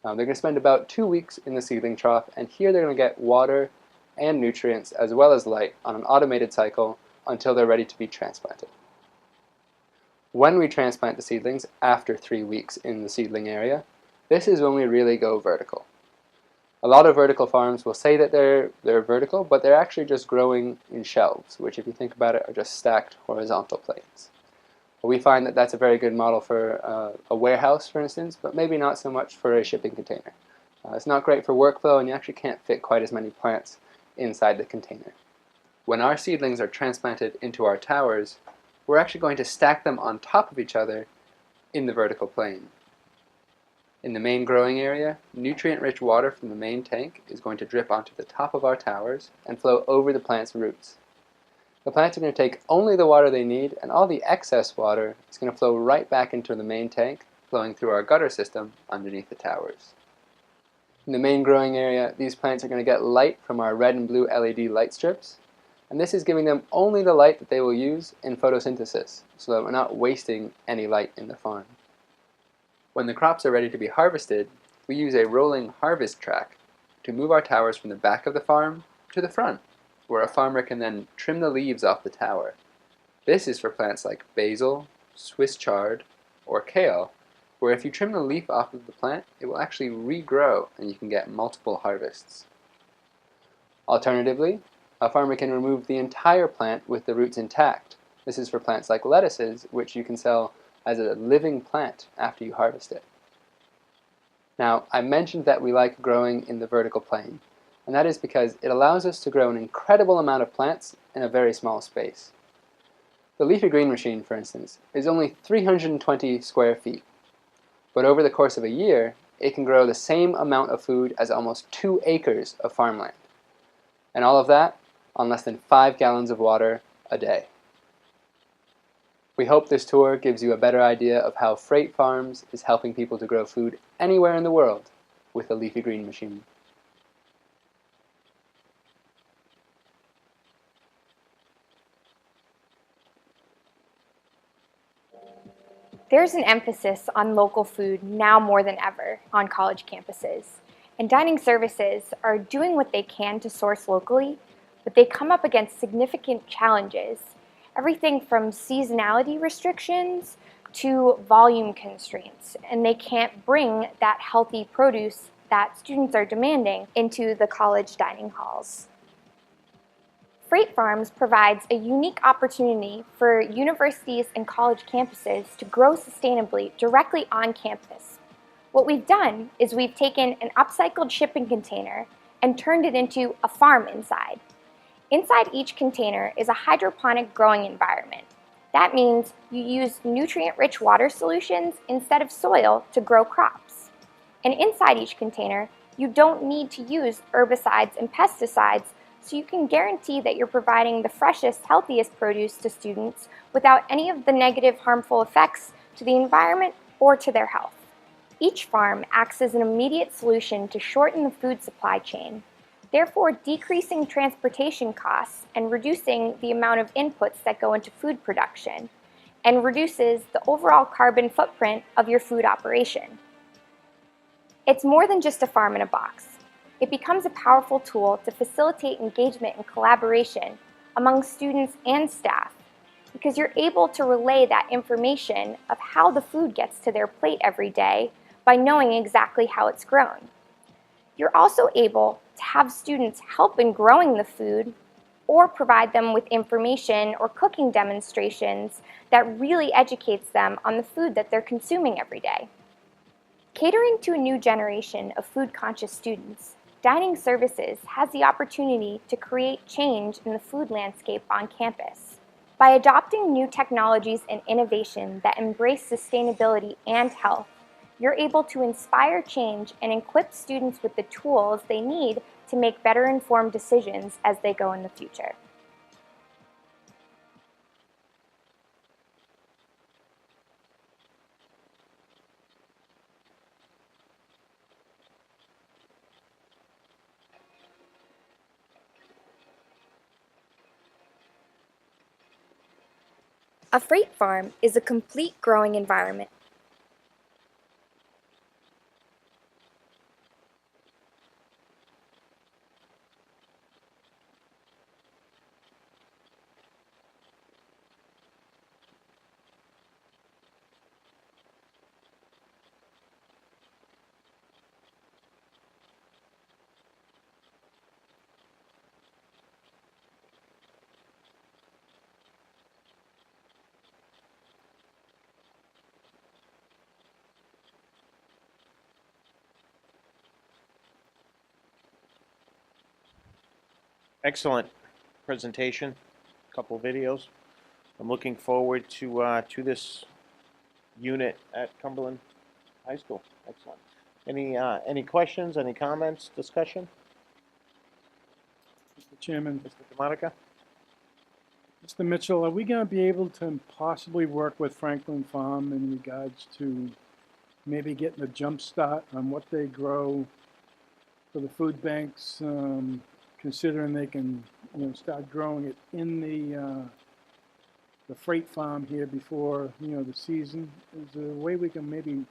They're going to spend about 2 weeks in the seedling trough, and here they're going to get water and nutrients as well as light on an automated cycle until they're ready to be transplanted. When we transplant the seedlings after 3 weeks in the seedling area, this is when we really go vertical. A lot of vertical farms will say that they're vertical, but they're actually just growing in shelves, which if you think about it are just stacked horizontal plates. We find that that's a very good model for a warehouse, for instance, but maybe not so much for a shipping container. It's not great for workflow, and you actually can't fit quite as many plants inside the container. When our seedlings are transplanted into our towers, we're actually going to stack them on top of each other in the vertical plane. In the main growing area, nutrient-rich water from the main tank is going to drip onto the top of our towers and flow over the plant's roots. The plants are going to take only the water they need, and all the excess water is going to flow right back into the main tank, flowing through our gutter system underneath the towers. In the main growing area, these plants are going to get light from our red and blue LED light strips, and this is giving them only the light that they will use in photosynthesis, so that we're not wasting any light in the farm. When the crops are ready to be harvested, we use a rolling harvest track to move our towers from the back of the farm to the front, where a farmer can then trim the leaves off the tower. This is for plants like basil, Swiss chard, or kale, where if you trim the leaf off of the plant, it will actually regrow and you can get multiple harvests. Alternatively, a farmer can remove the entire plant with the roots intact. This is for plants like lettuces, which you can sell as a living plant after you harvest it. Now, I mentioned that we like growing in the vertical plane, and that is because it allows us to grow an incredible amount of plants in a very small space. The leafy green machine, for instance, is only 320 square feet, but over the course of a year, it can grow the same amount of food as almost 2 acres of farmland. And all of that on less than 5 gallons of water a day. We hope this tour gives you a better idea of how Freight Farms is helping people to grow food anywhere in the world with a leafy green machine. There's an emphasis on local food now more than ever on college campuses, and dining services are doing what they can to source locally, but they come up against significant challenges, everything from seasonality restrictions to volume constraints, and they can't bring that healthy produce that students are demanding into the college dining halls. Freight Farms provides a unique opportunity for universities and college campuses to grow sustainably directly on campus. What we've done is we've taken an upcycled shipping container and turned it into a farm inside. Inside each container is a hydroponic growing environment. That means you use nutrient-rich water solutions instead of soil to grow crops. And inside each container, you don't need to use herbicides and pesticides, so you can guarantee that you're providing the freshest, healthiest produce to students without any of the negative, harmful effects to the environment or to their health. Each farm acts as an immediate solution to shorten the food supply chain, therefore decreasing transportation costs and reducing the amount of inputs that go into food production, and reduces the overall carbon footprint of your food operation. It's more than just a farm in a box. It becomes a powerful tool to facilitate engagement and collaboration among students and staff, because you're able to relay that information of how the food gets to their plate every day by knowing exactly how it's grown. You're also able to have students help in growing the food or provide them with information or cooking demonstrations that really educates them on the food that they're consuming every day. Catering to a new generation of food-conscious students, Dining Services has the opportunity to create change in the food landscape on campus. By adopting new technologies and innovation that embrace sustainability and health, you're able to inspire change and equip students with the tools they need to make better informed decisions as they go in the future. A freight farm is a complete growing environment. Excellent presentation, couple videos. I'm looking forward to this unit at Cumberland High School. Excellent. Any questions, any comments, discussion? Mr. Chairman, Mr. DeMonica? Mr. Mitchell, are we going to be able to possibly work with Franklin Farm in regards to maybe getting a jump start on what they grow for the food banks, considering they can, start growing it in the freight farm here before, the season? Is there a way we can maybe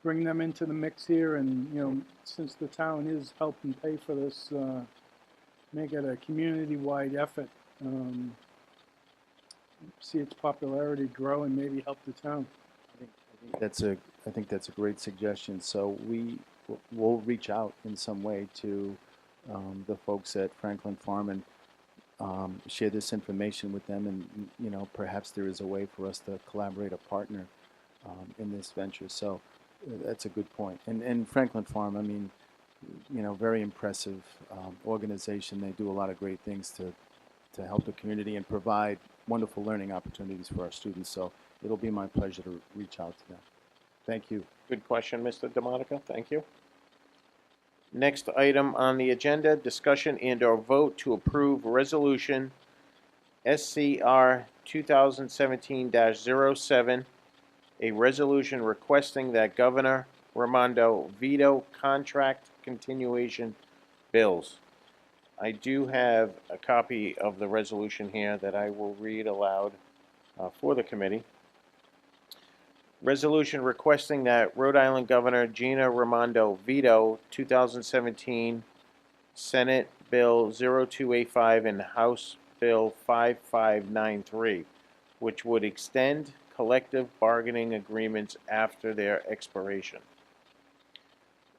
bring them into the mix here and, since the town is helping pay for this, make it a community-wide effort, see its popularity grow and maybe help the town? I think that's a great suggestion. So we'll reach out in some way to the folks at Franklin Farm and share this information with them, and perhaps there is a way for us to collaborate, a partner in this venture. So that's a good point. And Franklin Farm, I mean, very impressive organization. They do a lot of great things to help the community and provide wonderful learning opportunities for our students. So it'll be my pleasure to reach out to them. Thank you. Good question, Mr. DeMonica. Thank you. Next item on the agenda, discussion and/or vote to approve resolution SCR 2017-07, a resolution requesting that Governor Raimondo veto contract continuation bills. I do have a copy of the resolution here that I will read aloud for the committee. Resolution requesting that Rhode Island Governor Gina Raimondo veto 2017 Senate Bill 0285 and House Bill 5593, which would extend collective bargaining agreements after their expiration.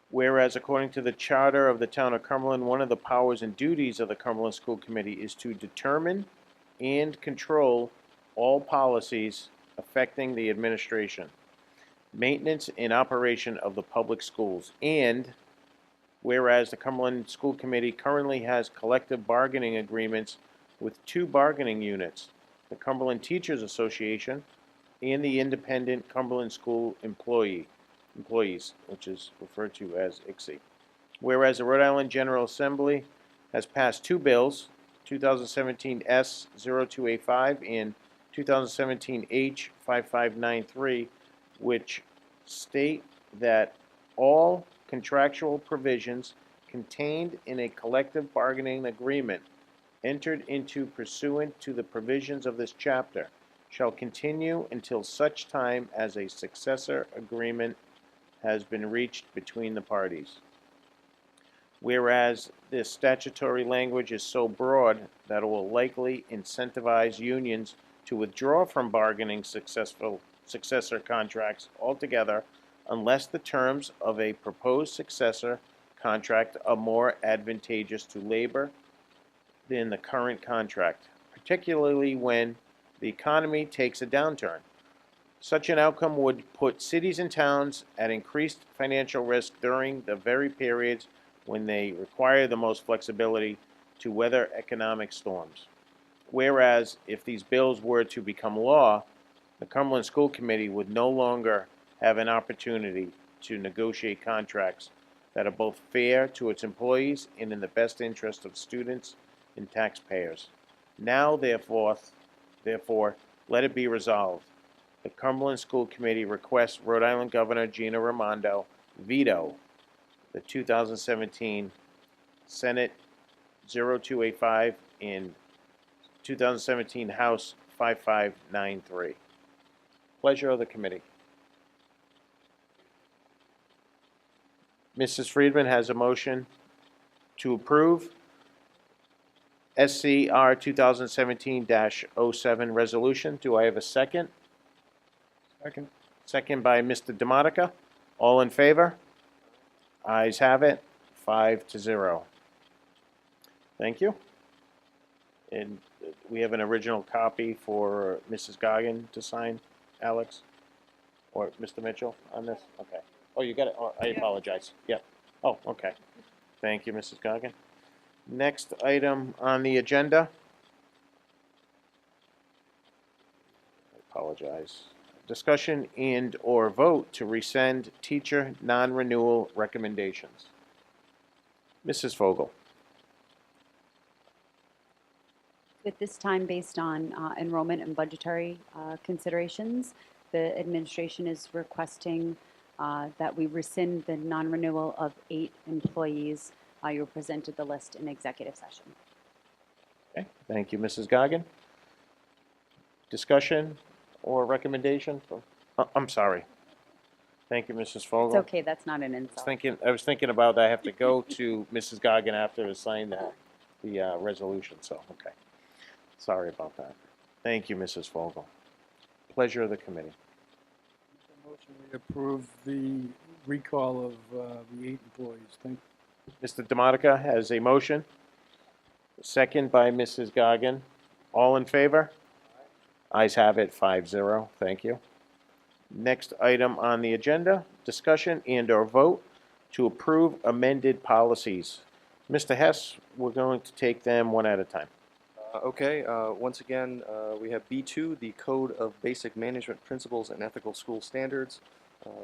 Whereas according to the charter of the town of Cumberland, one of the powers and duties of the Cumberland School Committee is to determine and control all policies affecting the administration, maintenance, and operation of the public schools. And whereas the Cumberland School Committee currently has collective bargaining agreements with two bargaining units, the Cumberland Teachers Association and the Independent Cumberland School Employees, which is referred to as ICSE. Whereas the Rhode Island General Assembly has passed two bills, 2017 S0285 and 2017 H5593, which state that all contractual provisions contained in a collective bargaining agreement entered into pursuant to the provisions of this chapter shall continue until such time as a successor agreement has been reached between the parties. Whereas this statutory language is so broad that it will likely incentivize unions to withdraw from bargaining successor contracts altogether unless the terms of a proposed successor contract are more advantageous to labor than the current contract, particularly when the economy takes a downturn. Such an outcome would put cities and towns at increased financial risk during the very periods when they require the most flexibility to weather economic storms. Whereas, if these bills were to become law, the Cumberland School Committee would no longer have an opportunity to negotiate contracts that are both fair to its employees and in the best interest of students and taxpayers. Now, therefore, let it be resolved. The Cumberland School Committee requests Rhode Island Governor Gina Raimondo veto the 2017 Senate 0285 and 2017 House 5593. Pleasure of the committee. Mrs. Friedman has a motion to approve SCR 2017-07 resolution. Do I have a second? Second. Second by Mr. DeMonica. All in favor? Ayes have it, 5-0. Thank you. And we have an original copy for Mrs. Goggin to sign, Alex? Or Mr. Mitchell on this? Okay. Oh, you got it? Oh, I apologize. Yep. Oh, okay. Thank you, Mrs. Goggin. Next item on the agenda. I apologize. Discussion and/or vote to rescind teacher non-renewal recommendations. Mrs. Fogel. At this time, based on enrollment and budgetary considerations, the administration is requesting that we rescind the non-renewal of 8 employees. You were presented the list in executive session. Okay, thank you, Mrs. Goggin. Discussion or recommendation? I'm sorry. Thank you, Mrs. Fogel. It's okay, that's not an insult. I was thinking about I have to go to Mrs. Goggin after to sign the resolution, so, okay. Sorry about that. Thank you, Mrs. Fogel. Pleasure of the committee. Motion we approve the recall of the 8 employees. Thank you. Mr. DeMonica has a motion. Second by Mrs. Goggin. All in favor? Ayes have it, 5-0. Thank you. Next item on the agenda, discussion and/or vote to approve amended policies. Mr. Hess, we're going to take them one at a time. Okay, once again, we have B2, the Code of Basic Management Principles and Ethical School Standards.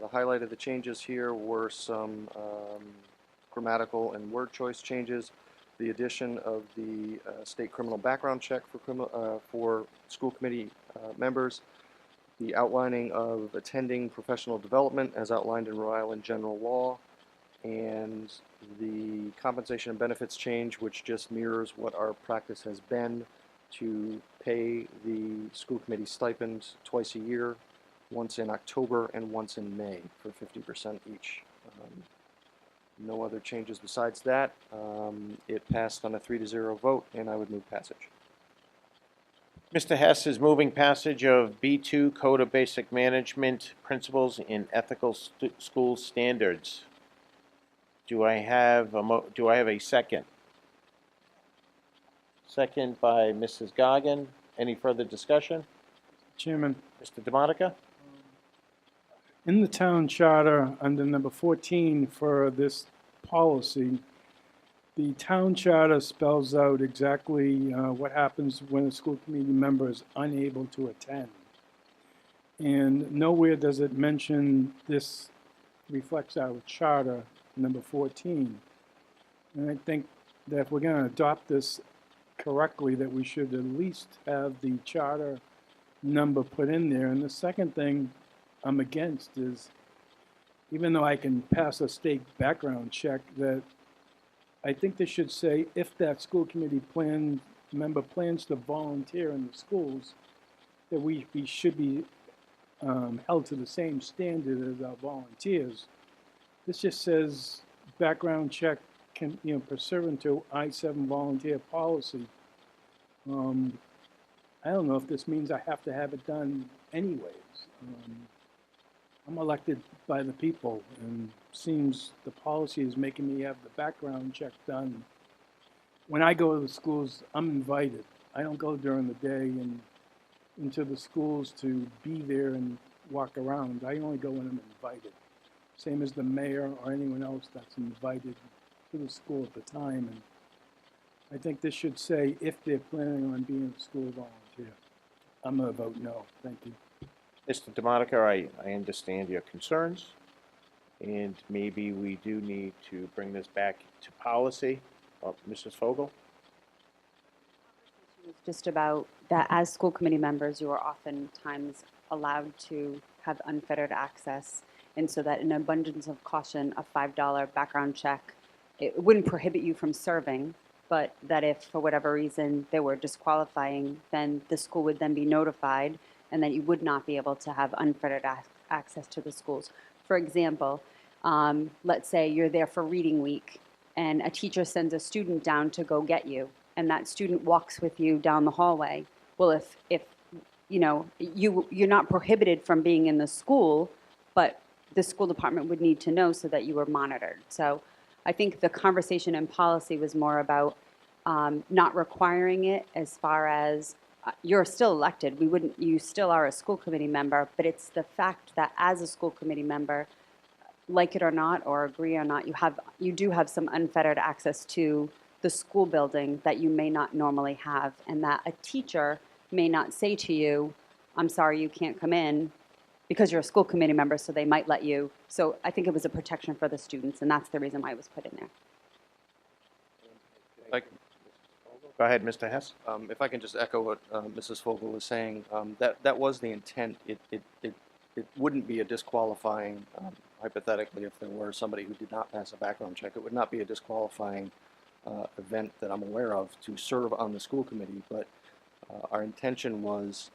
The highlight of the changes here were some grammatical and word choice changes, the addition of the state criminal background check for school committee members, the outlining of attending professional development as outlined in Rhode Island general law, and the compensation and benefits change, which just mirrors what our practice has been to pay the school committee stipend twice a year, once in October and once in May for 50% each. No other changes besides that. It passed on a 3-0 vote, and I would move passage. Mr. Hess is moving passage of B2 Code of Basic Management Principles in Ethical School Standards. Do I have a second? Second by Mrs. Goggin. Any further discussion? Chairman, Mr. DeMonica? in the town charter, under number 14 for this policy, the town charter spells out exactly what happens when a school committee member is unable to attend. And nowhere does it mention this reflects our charter, number 14. And I think that if we're going to adopt this correctly, that we should at least have the charter number put in there. And the second thing I'm against is, even though I can pass a state background check, that I think they should say if that school committee member plans to volunteer in the schools, that we should be held to the same standard as our volunteers. This just says background check can, pursuant to I-7 volunteer policy. I don't know if this means I have to have it done anyways. I'm elected by the people, and seems the policy is making me have the background check done. When I go to the schools, I'm invited. I don't go during the day and into the schools to be there and walk around. I only go when I'm invited. Same as the mayor or anyone else that's invited to the school at the time. And I think this should say if they're planning on being a school volunteer. I'm going to vote no. Thank you. Mr. DeMonica, I understand your concerns, and maybe we do need to bring this back to policy. Mrs. Fogel? It's just about that as school committee members, you are oftentimes allowed to have unfettered access. And so that in abundance of caution, a $5 background check, it wouldn't prohibit you from serving, but that if for whatever reason they were disqualifying, then the school would then be notified and then you would not be able to have unfettered access to the schools. For example, let's say you're there for reading week and a teacher sends a student down to go get you and that student walks with you down the hallway. Well, if you know, you're not prohibited from being in the school, but the school department would need to know so that you were monitored. So I think the conversation and policy was more about not requiring it as far as you're still elected. You still are a school committee member, but it's the fact that as a school committee member, like it or not, or agree or not, you do have some unfettered access to the school building that you may not normally have, and that a teacher may not say to you, I'm sorry, you can't come in, because you're a school committee member, so they might let you. So I think it was a protection for the students, and that's the reason why it was put in there. Go ahead, Mr. Hess. If I can just echo what Mrs. Fogel was saying, that was the intent. It wouldn't be a disqualifying, hypothetically, if there were somebody who did not pass a background check, it would not be a disqualifying event that I'm aware of to serve on the school committee, but our intention was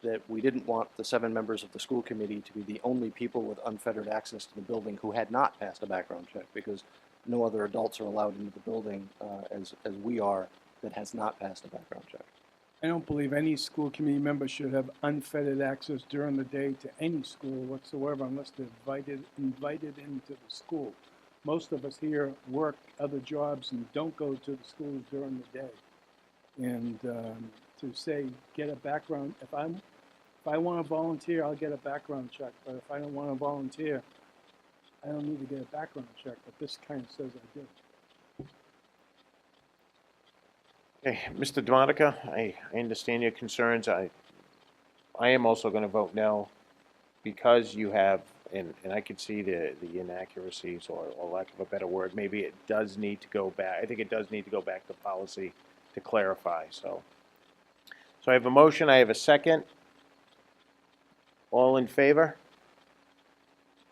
that we didn't want the 7 members of the school committee to be the only people with unfettered access to the building who had not passed a background check, because no other adults are allowed into the building as we are that has not passed a background check. I don't believe any school committee member should have unfettered access during the day to any school whatsoever unless they're invited into the school. Most of us here work other jobs and don't go to the schools during the day. And to say, get a background, if I want to volunteer, I'll get a background check. But if I don't want to volunteer, I don't need to get a background check. But this kind of says I do. Okay, Mr. DeMonica, I understand your concerns. I am also going to vote no because you have, and I can see the inaccuracies or lack of a better word. Maybe it does need to go back. I think it does need to go back to policy to clarify. So I have a motion. I have a second. All in favor?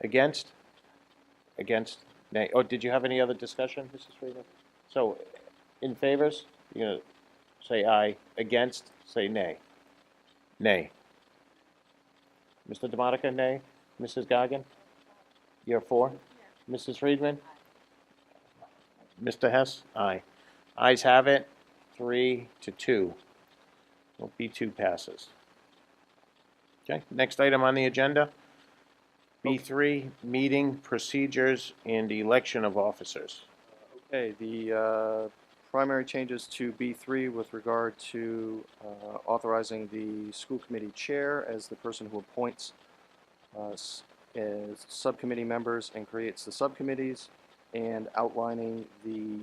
Against? Against? Nay. Oh, did you have any other discussion, Mrs. Friedman? So, in favors? You're going to say aye. Against? Say nay. Nay. Mr. DeMonica, nay. Mrs. Goggin? You're for? Mrs. Friedman? Mr. Hess? Aye. Ayes have it. 3-2. Well, B2 passes. Okay, next item on the agenda. B3, meeting procedures and election of officers. Okay, the primary changes to B3 with regard to authorizing the school committee chair as the person who appoints as subcommittee members and creates the subcommittees, and outlining the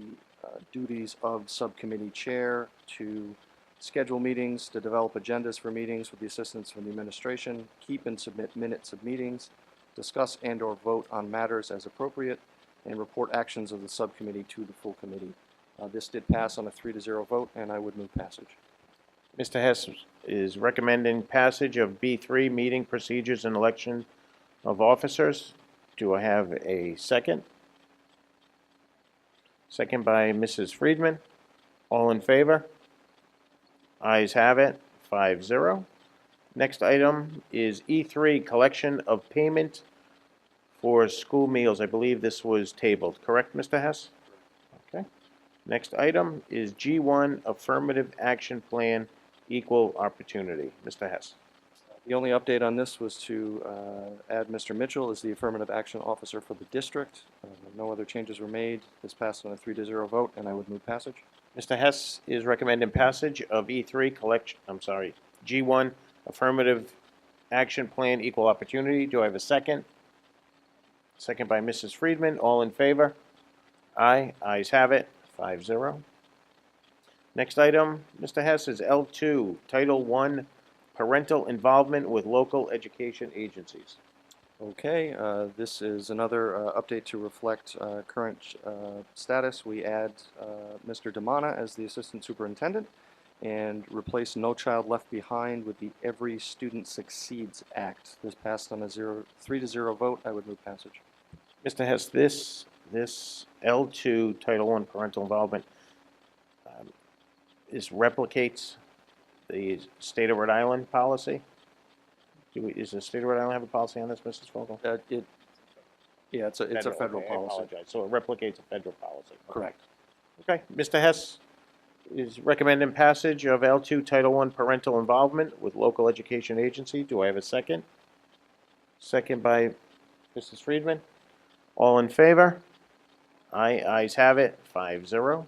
duties of subcommittee chair to schedule meetings, to develop agendas for meetings with the assistance from the administration, keep and submit minutes of meetings, discuss and or vote on matters as appropriate, and report actions of the subcommittee to the full committee. This did pass on a 3-0 vote, and I would move passage. Mr. Hess is recommending passage of B3, meeting procedures and election of officers. Do I have a second? Second by Mrs. Friedman. All in favor? Ayes have it, 5-0. Next item is E3, collection of payment for school meals. I believe this was tabled, correct, Mr. Hess? Okay. Next item is G1, affirmative action plan, equal opportunity. Mr. Hess. The only update on this was to add Mr. Mitchell as the affirmative action officer for the district. No other changes were made. This passed on a 3-0 vote, and I would move passage. Mr. Hess is recommending passage of E3, G1, affirmative action plan, equal opportunity. Do I have a second? Second by Mrs. Friedman. All in favor? Aye. Ayes have it, 5-0. Next item, Mr. Hess, is L2, Title I parental involvement with local education agencies. Okay, this is another update to reflect current status. We add Mr. Damana as the Assistant Superintendent and replace No Child Left Behind with the Every Student Succeeds Act. This passed on a 3-0 vote. I would move passage. Mr. Hess, this L2 Title I parental involvement replicates the state of Rhode Island policy. Does the state of Rhode Island have a policy on this, Mrs. Vogel? Yeah, it's a federal okay, policy. I apologize. So it replicates a federal policy. Correct. Okay, Mr. Hess is recommending passage of L2 Title I parental involvement with local education agency. Do I have a second? Second by Mrs. Friedman. All in favor? Aye, ayes have it, 5-0.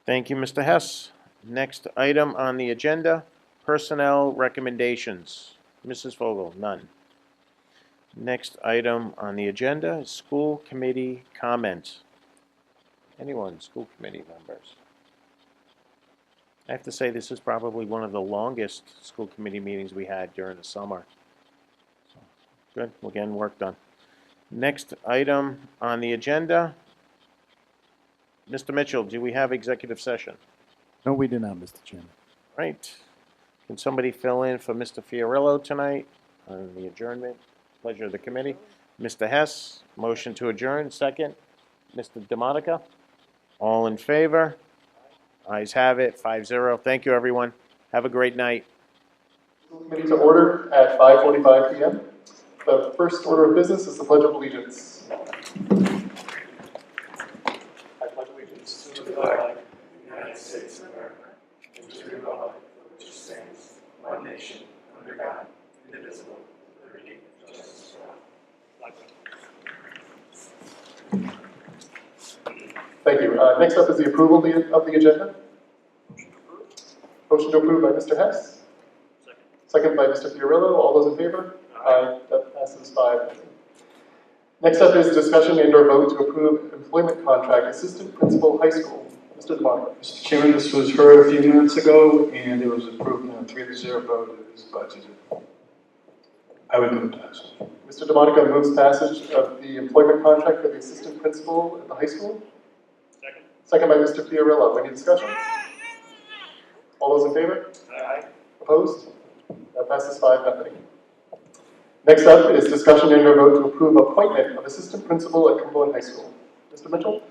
Thank you, Mr. Hess. Next item on the agenda, personnel recommendations. Mrs. Vogel, none. Next item on the agenda is school committee comments. Anyone, school committee members? I have to say this is probably one of the longest school committee meetings we had during the summer. So, good, we're getting work done. Next item on the agenda, Mr. Mitchell, do we have executive session? No, we do not, Mr. Chairman. Right. Can somebody fill in for Mr. Fiorillo tonight on the adjournment? Pleasure of the committee. Mr. Hess, motion to adjourn, second. Mr. DeMonica, all in favor? Ayes have it, 5-0. Thank you, everyone. Have a great night. Committee to order at 5:45 p.m. The first order of business is the Pledge of Allegiance. I pledge allegiance to the flag of the United States of America and to the republic which stands one nation under God, indivisible, with liberty and justice for all. Thank you. Next up is the approval of the agenda. Motion to approve by Mr. Hess. Second by Mr. Fiorillo. All those in favor? Aye. That passes 5. Next up is discussion and/or vote to approve employment contract assistant principal high school. Mr. DeMarco. Mr. Chairman, this was heard a few minutes ago, and it was approved in a 3-0 vote. It is budgeted. I would move passage. Mr. DeMonico moves passage of the employment contract for the assistant principal at the high school. Second. Second by Mr. Fiorillo. Any discussion? All those in favor? Aye. Opposed? That passes 5-0. Next up is discussion and/or vote to approve appointment of assistant principal at Cumberland High School. Mr. Mitchell?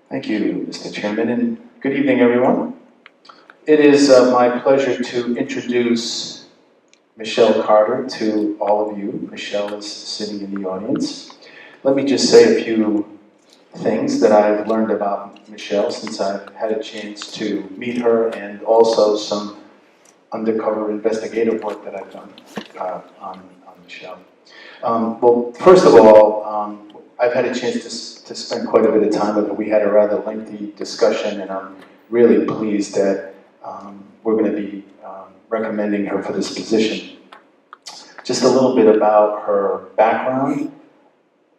Thank you, Mr. Chairman, and good evening, everyone. It is my pleasure to introduce Michelle Carter to all of you. Michelle is sitting in the audience. Let me just say a few things that I've learned about Michelle since I've had a chance to meet her, and also some undercover investigative work that I've done on Michelle. Well, first of all, I've had a chance to spend quite a bit of time with her. We had a rather lengthy discussion, and I'm really pleased that we're going to be recommending her for this position. Just a little bit about her background.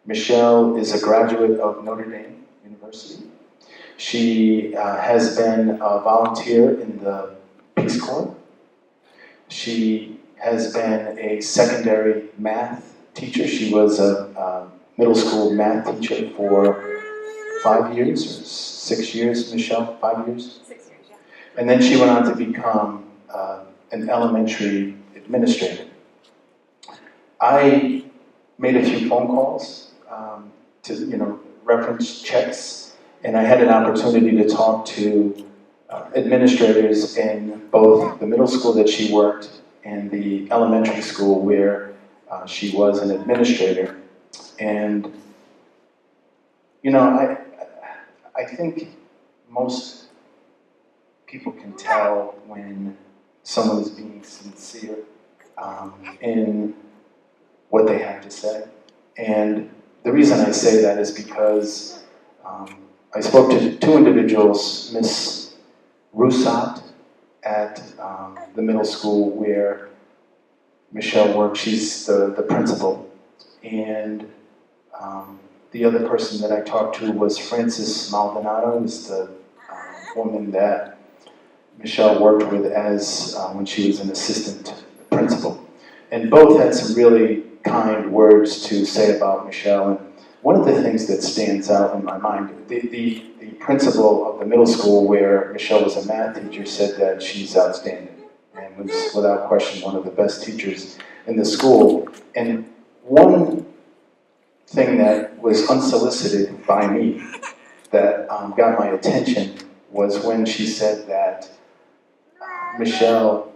Michelle is a graduate of Notre Dame University. She has been a volunteer in the Peace Corps. She has been a secondary math teacher. She was a middle school math teacher for 5 years or 6 years, Michelle, 5 years? 6 years, yeah. And then she went on to become an elementary administrator. I made a few phone calls to, reference checks, and I had an opportunity to talk to administrators in both the middle school that she worked and the elementary school where she was an administrator. And, I think most people can tell when someone is being sincere in what they have to say. And the reason I say that is because I spoke to 2 individuals, Miss Roussat at the middle school where Michelle works. She's the principal. And the other person that I talked to was Frances Maldonado, who's the woman that Michelle worked with as when she was an assistant principal. And both had some really kind words to say about Michelle. And one of the things that stands out in my mind, the principal of the middle school where Michelle was a math teacher said that she's outstanding and was without question one of the best teachers in the school. And one thing that was unsolicited by me that got my attention was when she said that Michelle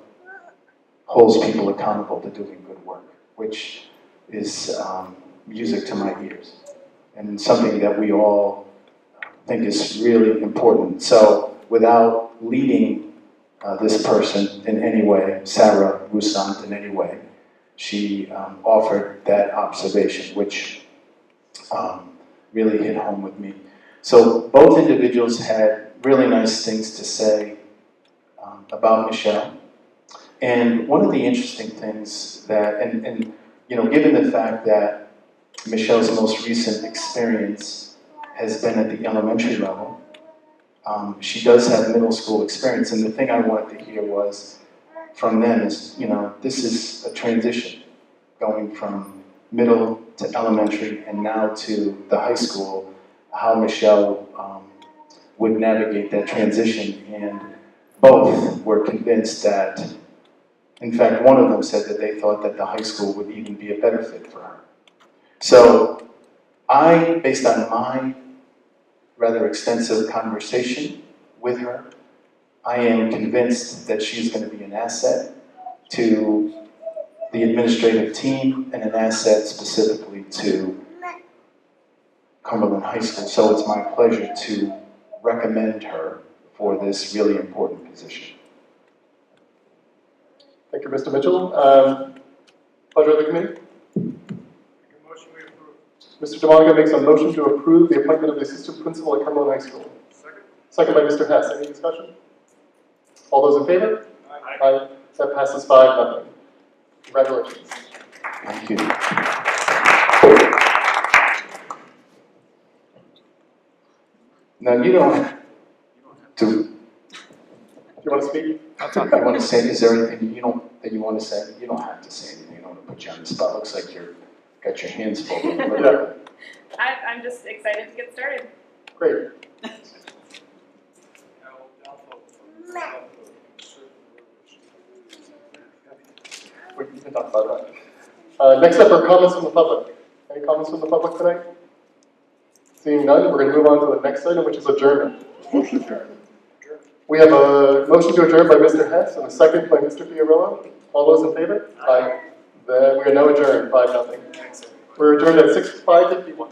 holds people accountable to doing good work, which is music to my ears, and something that we all think is really important. So without leading this person in any way, Sarah Roussant in any way, she offered that observation, which really hit home with me. So both individuals had really nice things to say about Michelle. And one of the interesting things that, and you know, given the fact that Michelle's most recent experience has been at the elementary level, she does have middle school experience. And the thing I wanted to hear was from them is, you know, this is a transition going from middle to elementary and now to the high school, how Michelle would navigate that transition. And both were convinced that, in fact, one of them said that they thought that the high school would even be a better fit for her. So I, based on my rather extensive conversation with her, I am convinced that she's going to be an asset to the administrative team and an asset specifically to Cumberland High School. So it's my pleasure to recommend her for this really important position. Thank you, Mr. Mitchell. Pleasure of the committee. Motion we approve. Mr. DeMonico makes a motion to approve the appointment of the assistant principal at Cumberland High School. Second. Second by Mr. Hess. Any discussion? All those in favor? Aye. That passes 5-0. Congratulations. Thank you. Now you don't have to. Do you want to speak? You want to say? Is there anything that you want to say? You don't have to say anything. I don't want to put you on the spot. Looks like you're got your hands full. Yeah. I'm just excited to get started. Great. We can talk about that. Next up are comments from the public. Any comments from the public tonight? Seeing none, we're going to move on to the next item, which is adjournment. We have a motion to adjourn by Mr. Hess and a second by Mr. Fiorillo. All those in favor? Aye. Then we are now adjourned, 5-0. We're adjourned at 5:51.